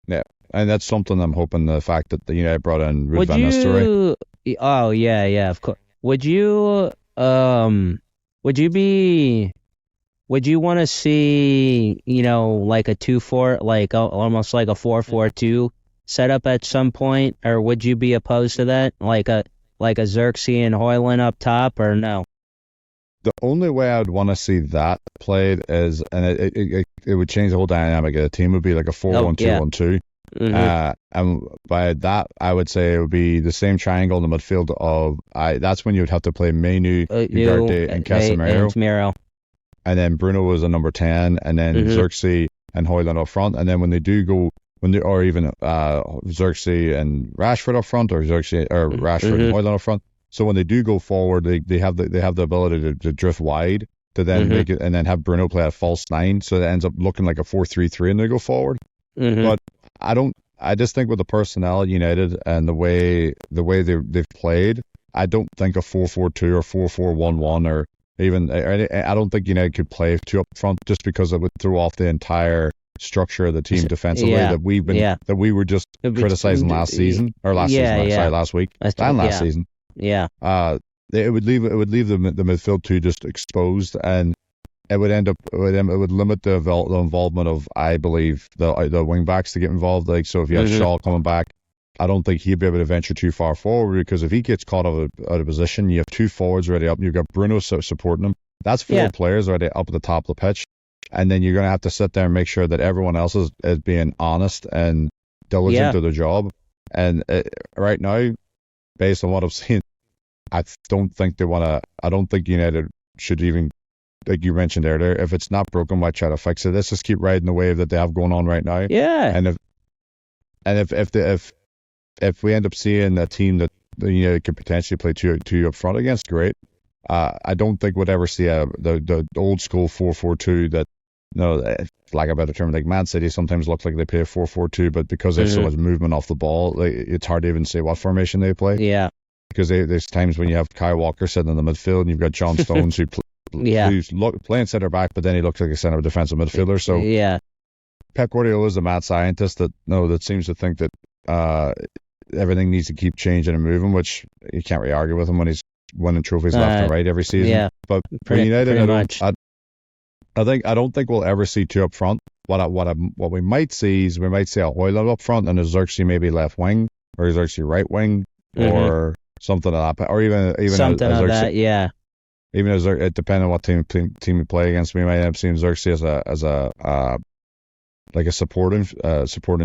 Yeah. And that's something I'm hoping the fact that the United brought in Ruud van Nistelrooy. Oh yeah, of course. Would you would you want to see, like a 2-4, like almost like a 4-4-2 setup at some point, or would you be opposed to that, like a Xerxes and Hoyland up top, or no? The only way I would want to see that played is, and it would change the whole dynamic of the team, would be like a 4-1-2-1-2. And by that, I would say it would be the same triangle in the midfield that's when you would have to play Menu, Ugarte, and Casemiro. And then Bruno was a number 10, and then Xerxes and Hoyland up front. And then when they do go, or even Xerxes and Rashford up front, or Rashford and Hoyland up front. So when they do go forward, they have the ability to drift wide to then make it, and then have Bruno play a false 9, so it ends up looking like a 4-3-3 and they go forward. But I just think with the personnel at United and the way they've played, I don't think a 4-4-2 or 4-4-1-1 or even, I don't think United could play 2 up front, just because it would throw off the entire structure of the team defensively that we were just criticizing last season, or last week and last season. Yeah. It would leave the midfield 2 just exposed, and it would limit the involvement of, I believe, the wing backs to get involved. Like, so if you had Shaw coming back, I don't think he'd be able to venture too far forward, because if he gets caught out of position, you have 2 forwards already up, and you've got Bruno supporting him. That's 4 players already up at the top of the pitch, and then you're going to have to sit there and make sure that everyone else is being honest and diligent to their job. And right now, based on what I've seen, I don't think United should even, like you mentioned earlier, if it's not broken, why try to fix it? Let's just keep riding the wave that they have going on right now. Yeah. And if we end up seeing a team that could potentially play two up front against, great. I don't think we'd ever see the old school 4-4-2 that, for lack of a better term, like Man City sometimes looks like they play a 4-4-2, but because there's so much movement off the ball, it's hard to even say what formation they play. Yeah. Because there's times when you have Kyle Walker sitting in the midfield, and you've got John Stones who's playing centre back, but then he looks like a centre defensive midfielder. So Pep Guardiola is a mad scientist that seems to think that everything needs to keep changing and moving, which you can't really argue with him when he's winning trophies left and right every season. Yeah, but for United, I don't think we'll ever see 2 up front. What we might see is a Hoyland up front and a Xerxes maybe left wing, or a Xerxes right wing, or something like that, or even something like that. Yeah. Even as it depends on what team we play against, we might end up seeing Xerxes as a like a supporting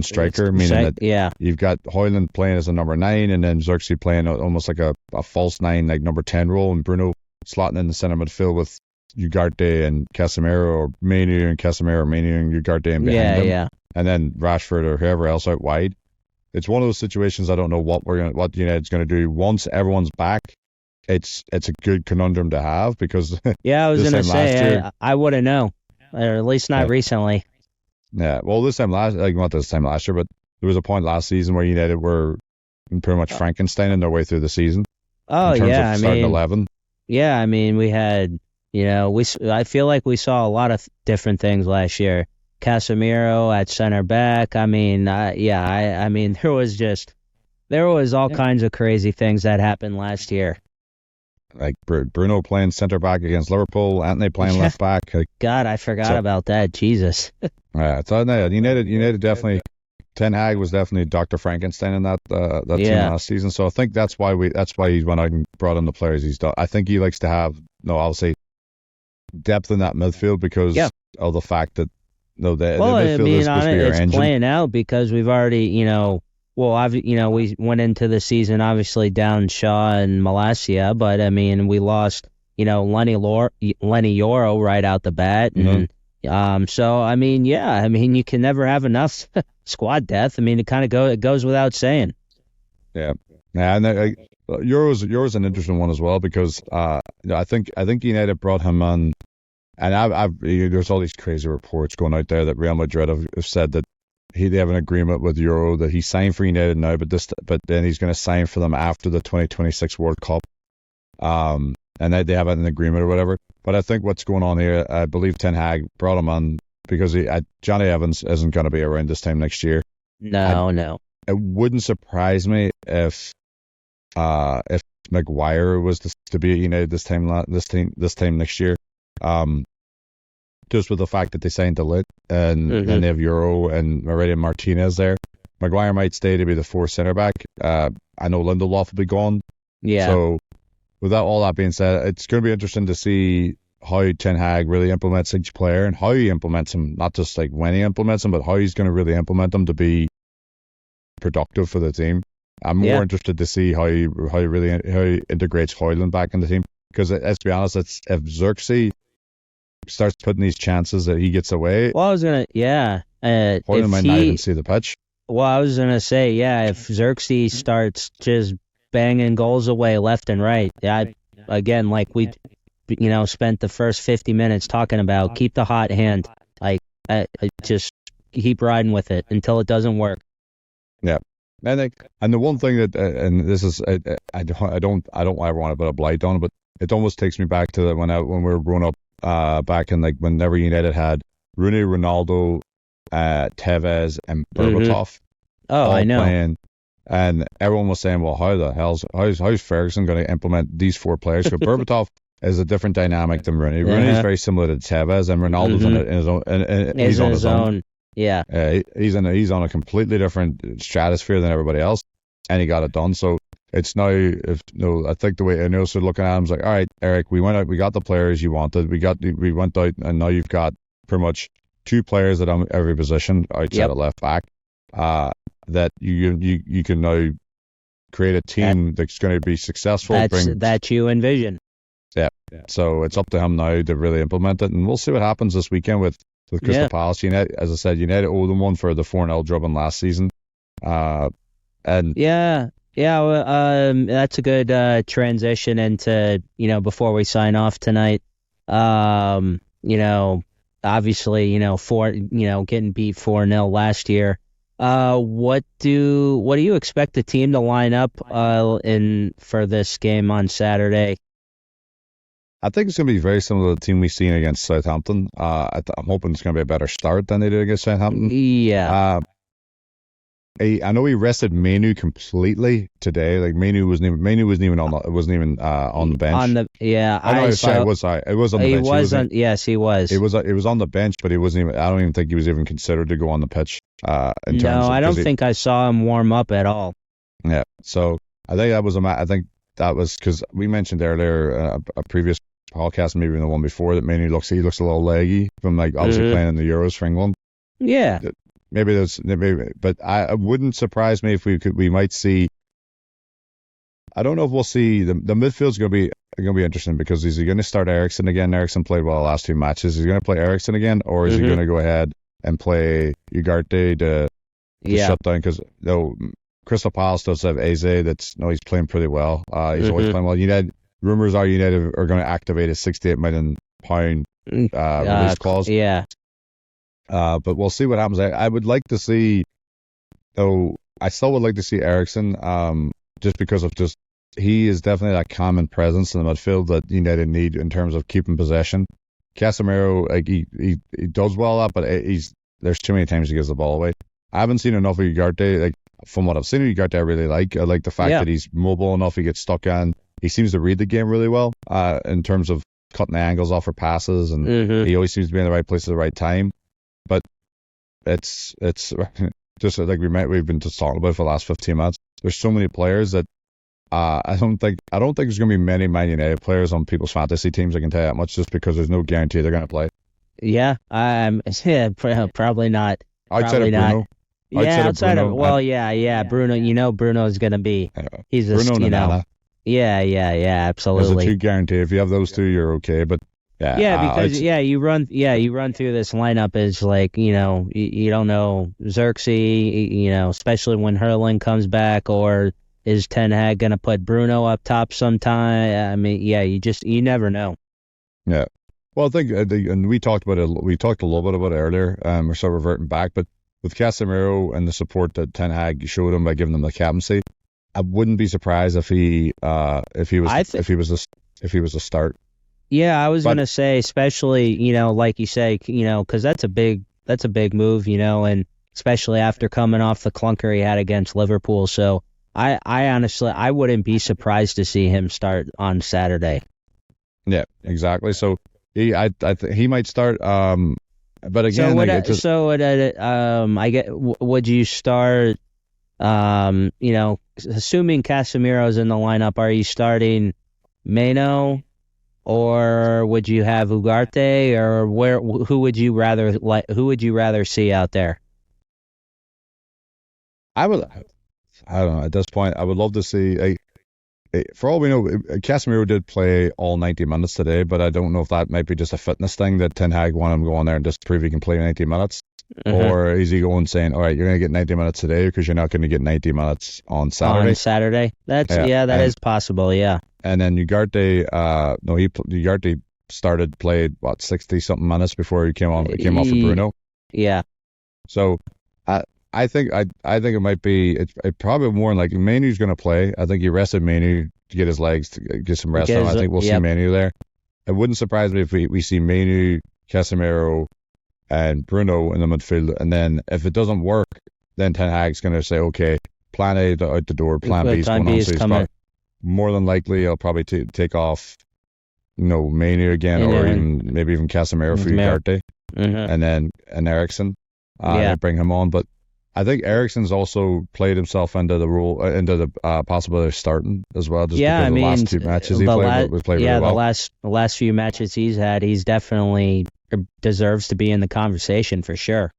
striker, meaning that you've got Hoyland playing as a number 9, and then Xerxes playing almost like a false 9, like number 10 role, and Bruno slotting in the centre midfield with Ugarte and Casemiro, or Menu and Casemiro, or Menu and Ugarte and behind him, and then Rashford or whoever else out wide. It's one of those situations I don't know what United's going to do once everyone's back. It's a good conundrum to have, because I was going to say I wouldn't know, or at least not recently. Yeah, well, not this time last year, but there was a point last season where United were pretty much Frankensteining their way through the season. Oh, in terms of starting 11. Yeah, I mean, we had, I feel like we saw a lot of different things last year. Casemiro at center back. I mean, there was all kinds of crazy things that happened last year. Like Bruno playing center back against Liverpool, Anthony playing left back. God, I forgot about that. Jesus. So United definitely. Ten Hag was definitely Dr. Frankenstein in that team last season. So I think that's why he went out and brought in the players he's done. I think he likes to have I'll say depth in that midfield, because of the fact that the midfield is supposed to be your engine. It's playing out because we've already we went into the season obviously down Shaw and Malacia, but I mean we lost Lenny Yoro right out the bat, and so I mean you can never have enough squad depth. I mean it goes without saying. Yeah, and Yoro's an interesting one as well, because I think United brought him on, and there's all these crazy reports going out there that Real Madrid have said that they have an agreement with Euro that he signed for United now, but then he's going to sign for them after the 2026 World Cup. And they have an agreement or whatever. But I think what's going on here, I believe Ten Hag brought him on because Johnny Evans isn't going to be around this time next year. No. It wouldn't surprise me if Maguire was to be at United this time next year. just with the fact that they signed DeLitt and they have Euro and Meridian Martinez there. Maguire might stay to be the fourth centre back. I know Lindelof will be gone. Yeah. So without all that being said, it's going to be interesting to see how Ten Hag really implements each player and how he implements them, not just like when he implements them, but how he's going to really implement them to be productive for the team. I'm more interested to see how he integrates Højlund back in the team, because let's be honest, if Xerxes starts putting these chances that he gets away, well, I was gonna Højlund might not even see the pitch. Well, I was gonna say, if Xerxes starts just banging goals away left and right, again, like we, spent the first 50 minutes talking about, keep the hot hand, like just keep riding with it until it doesn't work. Yeah, and the one thing that, and this is, I don't ever want to put a blight on it, but it almost takes me back to when we were growing up, back in like whenever United had Rooney, Ronaldo, Tevez, and Berbatov. Oh, I know. Playing, and everyone was saying, well, how's Ferguson going to implement these four players? So Berbatov is a different dynamic than Rooney. Rooney is very similar to Tevez, and Ronaldo's in his own. And he's on his own. Yeah. He's on a completely different stratosphere than everybody else, and he got it done. So it's now, I think the way Ineos are looking at him is like, all right, Eric, we went out, we got the players you wanted, we went out, and now you've got pretty much two players at every position outside of left back. That you can now create a team that's going to be successful. That you envision. Yeah. So it's up to him now to really implement it, and we'll see what happens this weekend with Crystal Palace. United, as I said, United owed them one for the 4-0 drubbing last season. That's a good transition into, before we sign off tonight. Obviously, getting beat 4-0 last year. What do you expect the team to line up for this game on Saturday? I think it's going to be very similar to the team we've seen against Southampton. I'm hoping it's going to be a better start than they did against Southampton. Yeah. I know he rested Manu completely today. Like Manu wasn't even on the bench. It was on the bench. Yes, he was. It was on the bench, but he wasn't even. I don't even think he was even considered to go on the pitch. I don't think I saw him warm up at all. Yeah, so I think that was because we mentioned earlier a previous podcast, maybe even the one before, that Manu looks a little leggy from obviously playing in the Euros for England. Yeah. Maybe but I wouldn't surprise me if we might see. I don't know if we'll see the midfield's going to be interesting, because is he going to start Eriksen again? Eriksen played well the last two matches. Is he going to play Eriksen again, or is he going to go ahead and play Ugarte to shut down? Because Crystal Palace does have Eze. He's playing pretty well. He's always playing well. Rumors are United are going to activate a £68 million release clause. Yeah. But we'll see what happens. I would like to see, I still would like to see Eriksen, just because of he is definitely that common presence in the midfield that United need in terms of keeping possession. Casemiro, he does well at that, but there's too many times he gives the ball away. I haven't seen enough of Ugarte. From what I've seen of Ugarte, I really like. I like the fact that he's mobile enough. He gets stuck in. He seems to read the game really well, in terms of cutting the angles off for passes, and he always seems to be in the right place at the right time. But it's just like we've been just talking about for the last 15 minutes. There's so many players that I don't think there's going to be many Man United players on people's fantasy teams. I can tell you that much, just because there's no guarantee they're going to play. Yeah, probably not. Outside of Bruno. Outside of Bruno. Bruno's going to be. He's Bruno and Nana. Yeah, absolutely. There's a two guarantee. If you have those two, you're okay. But because you run through this lineup is like, you don't know Xerxes, especially when Hurling comes back, or is Ten Hag going to put Bruno up top sometime? I mean, you never know. Yeah. Well, I think, and we talked about it. We talked a little bit about it earlier. We're sort of reverting back, but with Casemiro and the support that Ten Hag showed him by giving him the captaincy, I wouldn't be surprised if he was a start. Yeah, I was going to say, especially, like you say, because that's a big move, and especially after coming off the clunker he had against Liverpool. So I honestly, I wouldn't be surprised to see him start on Saturday. Yeah, exactly. So he might start. But again, would you start? Assuming Casemiro's in the lineup, are you starting Mano, or would you have Ugarte, or who would you rather see out there? I don't know. At this point, I would love to see. For all we know, Casemiro did play all 90 minutes today, but I don't know if that might be just a fitness thing that Ten Hag wanted him to go on there and just prove he can play 90 minutes. Or is he going saying, all right, you're going to get 90 minutes today because you're not going to get 90 minutes on Saturday? On Saturday? That is possible, yeah. And then Ugarte, Ugarte played, 60-something minutes before he came off for Bruno? Yeah. So, I think it might be, it probably more like Manu's going to play. I think he rested Manu to get his legs, to get some rest on. I think we'll see Manu there. It wouldn't surprise me if we see Manu, Casemiro, and Bruno in the midfield. And then if it doesn't work, then Ten Hag's going to say, okay, plan A out the door, plan B is going on. So more than likely, I'll probably take off, Manu again, or maybe even Casemiro for Ugarte, and Eriksen, bring him on. But I think Eriksen's also played himself into the role, into the possibility of starting as well. Just because the last two matches he played really well. The last few matches he's had, he's definitely deserves to be in the conversation for sure.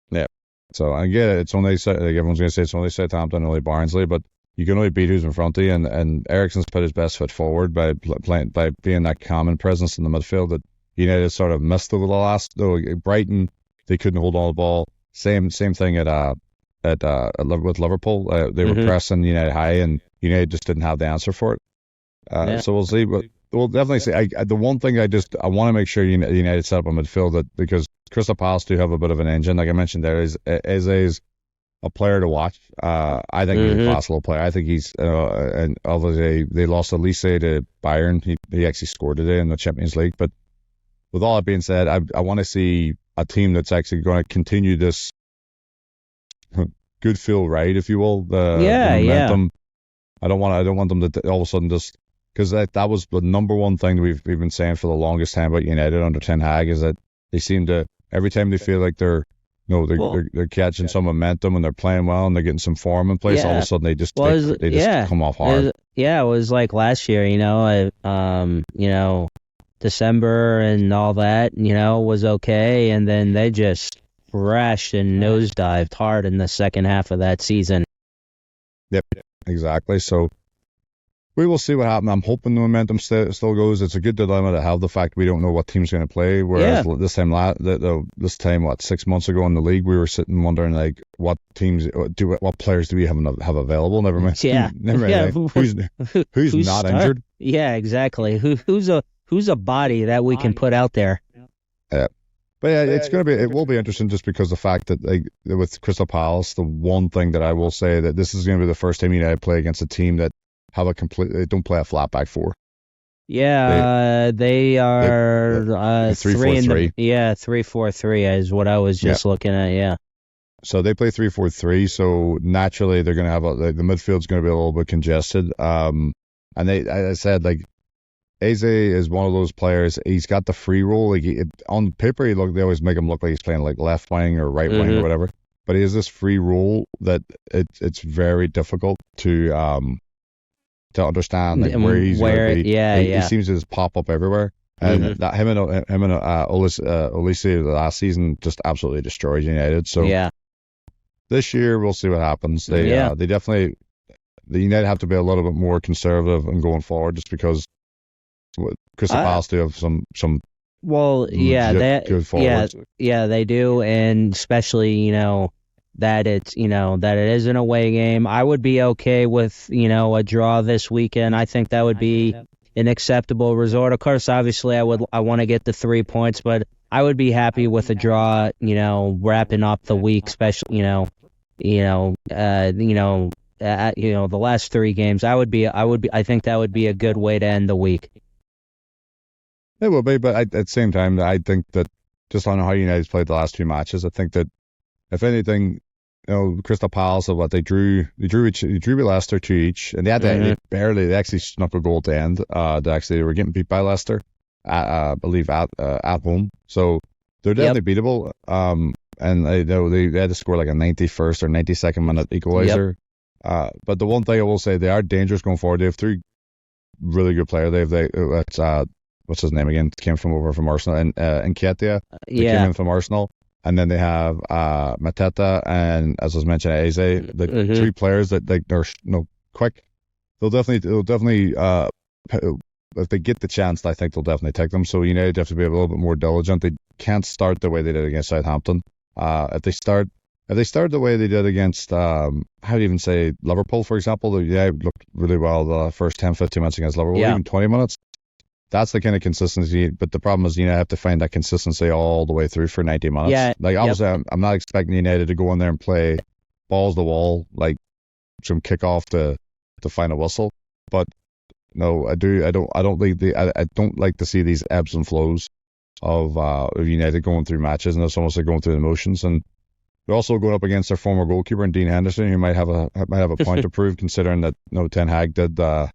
Yeah. So I get it. It's only everyone's going to say it's only Southampton, only Barnsley, but you can only beat who's in front of you. And Eriksen's put his best foot forward by being that common presence in the midfield that United sort of missed over the last. Though Brighton, they couldn't hold on the ball. Same thing with Liverpool. They were pressing United high, and United just didn't have the answer for it. So we'll see. But we'll definitely see. The one thing I want to make sure United set up a midfield that, because Crystal Palace do have a bit of an engine, like I mentioned, there is a player to watch. I think he's a class little player. I think he's and obviously they lost Elise to Bayern. He actually scored today in the Champions League. But with all that being said, I want to see a team that's actually going to continue this good feel right, if you will. The momentum. I don't want them to all of a sudden just, because that was the number one thing we've been saying for the longest time about United under Ten Hag, is that they seem to, every time they feel like they're catching some momentum and they're playing well and they're getting some form in place, all of a sudden they just come off hard. It was like last year, December and all that, was okay, and then they just crashed and nosedived hard in the second half of that season. Yep, exactly. So we will see what happens. I'm hoping the momentum still goes. It's a good dilemma to have, the fact we don't know what team's going to play. Whereas this time, 6 months ago in the league, we were sitting wondering like, what players do we have available? Never mind. Who's not injured? Yeah, exactly. Who's a body that we can put out there? Yeah. But yeah, it will be interesting, just because the fact that with Crystal Palace, the one thing that I will say, that this is going to be the first time United play against a team that they don't play a flat back four. Yeah, they are 3-4-3. 3-4-3 is what I was just looking at. Yeah. So they play 3-4-3. So naturally, they're going to have the midfield's going to be a little bit congested. And I said, like, Eze is one of those players. He's got the free role. Like on paper, they always make him look like he's playing like left wing or right wing or whatever. But he has this free role that it's very difficult to understand, like, where he's going to be. He seems to just pop up everywhere. And that him and Olise last season just absolutely destroyed United. So this year we'll see what happens. They definitely, the United have to be a little bit more conservative and going forward, just because Crystal Palace do have some good forwards. They do, and especially that it is an away game. I would be okay with a draw this weekend. I think that would be an acceptable result. Of course, obviously, I want to get the 3 points, but I would be happy with a draw. Wrapping up the week, especially the last 3 games. I think that would be a good way to end the week. It will be, but at the same time, I think that just on how United's played the last 2 matches, I think that if anything, Crystal Palace, they drew with Leicester 2 each, and they actually snuck a goal at the end. They were getting beat by Leicester, I believe at home. So they're definitely beatable. And they had to score like a 91st or 92nd minute equalizer. But the one thing I will say, they are dangerous going forward. They have 3 really good players. It's what's his name again? Came from over from Arsenal, and Nketiah. They came in from Arsenal, and then they have Mateta and, as was mentioned, Eze. The 3 players that they're quick. They'll definitely if they get the chance, I think they'll definitely take them. So United have to be a little bit more diligent. They can't start the way they did against Southampton. If they start the way they did against, how do you even say, Liverpool, for example, they looked really well the first 10, 15 minutes against Liverpool, even 20 minutes. That's the kind of consistency. But the problem is, have to find that consistency all the way through for 90 minutes. Yeah. Like, obviously, I'm not expecting United to go in there and play balls to the wall, like from kickoff to final whistle. But no, I don't like to see these ebbs and flows of United going through matches, and it's almost like going through the motions. And they're also going up against their former goalkeeper, and Dean Henderson, who might have a point to prove, considering that Ten Hag didn't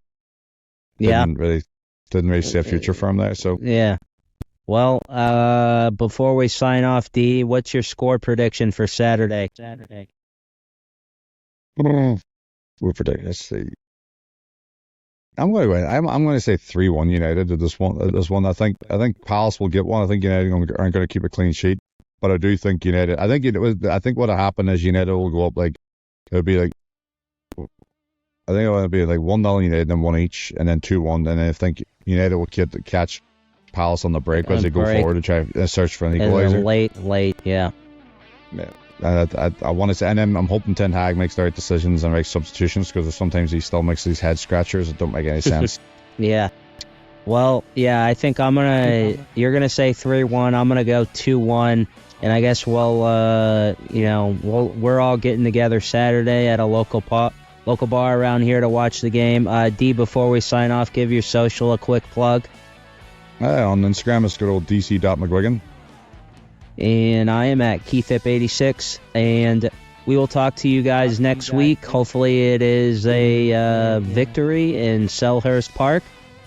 really see a future for him there. So yeah. Well, before we sign off, D, what's your score prediction for Saturday? We're predicting. Let's see. I'm going to say 3-1 United to this one. I think Palace will get one. I think United aren't going to keep a clean sheet, but I do think United. I think what'll happen is United will go up like it'll be like. I think it'll be like 1-0 United, then 1 each, and then 2-1, and then I think United will catch Palace on the break as they go forward to try to search for an equalizer. Late, yeah. I want to say, and then I'm hoping Ten Hag makes the right decisions and makes substitutions, because sometimes he still makes these head scratchers that don't make any sense. Yeah. Well, yeah, I think you're gonna say 3-1. I'm gonna go 2-1, and I guess we're all getting together Saturday at a local bar around here to watch the game. D, before we sign off, give your social a quick plug. On Instagram, it's good old dc.mcguigan. And I am at KeithIp86, and we will talk to you guys next week. Hopefully it is a victory in Selhurst Park.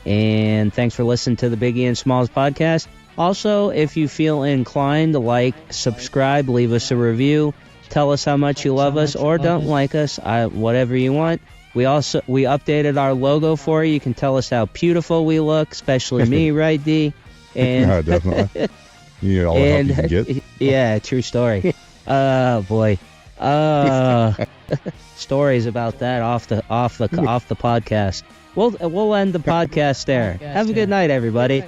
And thanks for listening to the Biggie and Smalls podcast. Also, if you feel inclined to subscribe, leave us a review. Tell us how much you love us or don't like us, whatever you want. We updated our logo for you. You can tell us how beautiful we look, especially me, right, D? And no, definitely. You all the help you can get. Yeah, true story. Oh boy. Stories about that off the podcast. We'll end the podcast there. Have a good night, everybody.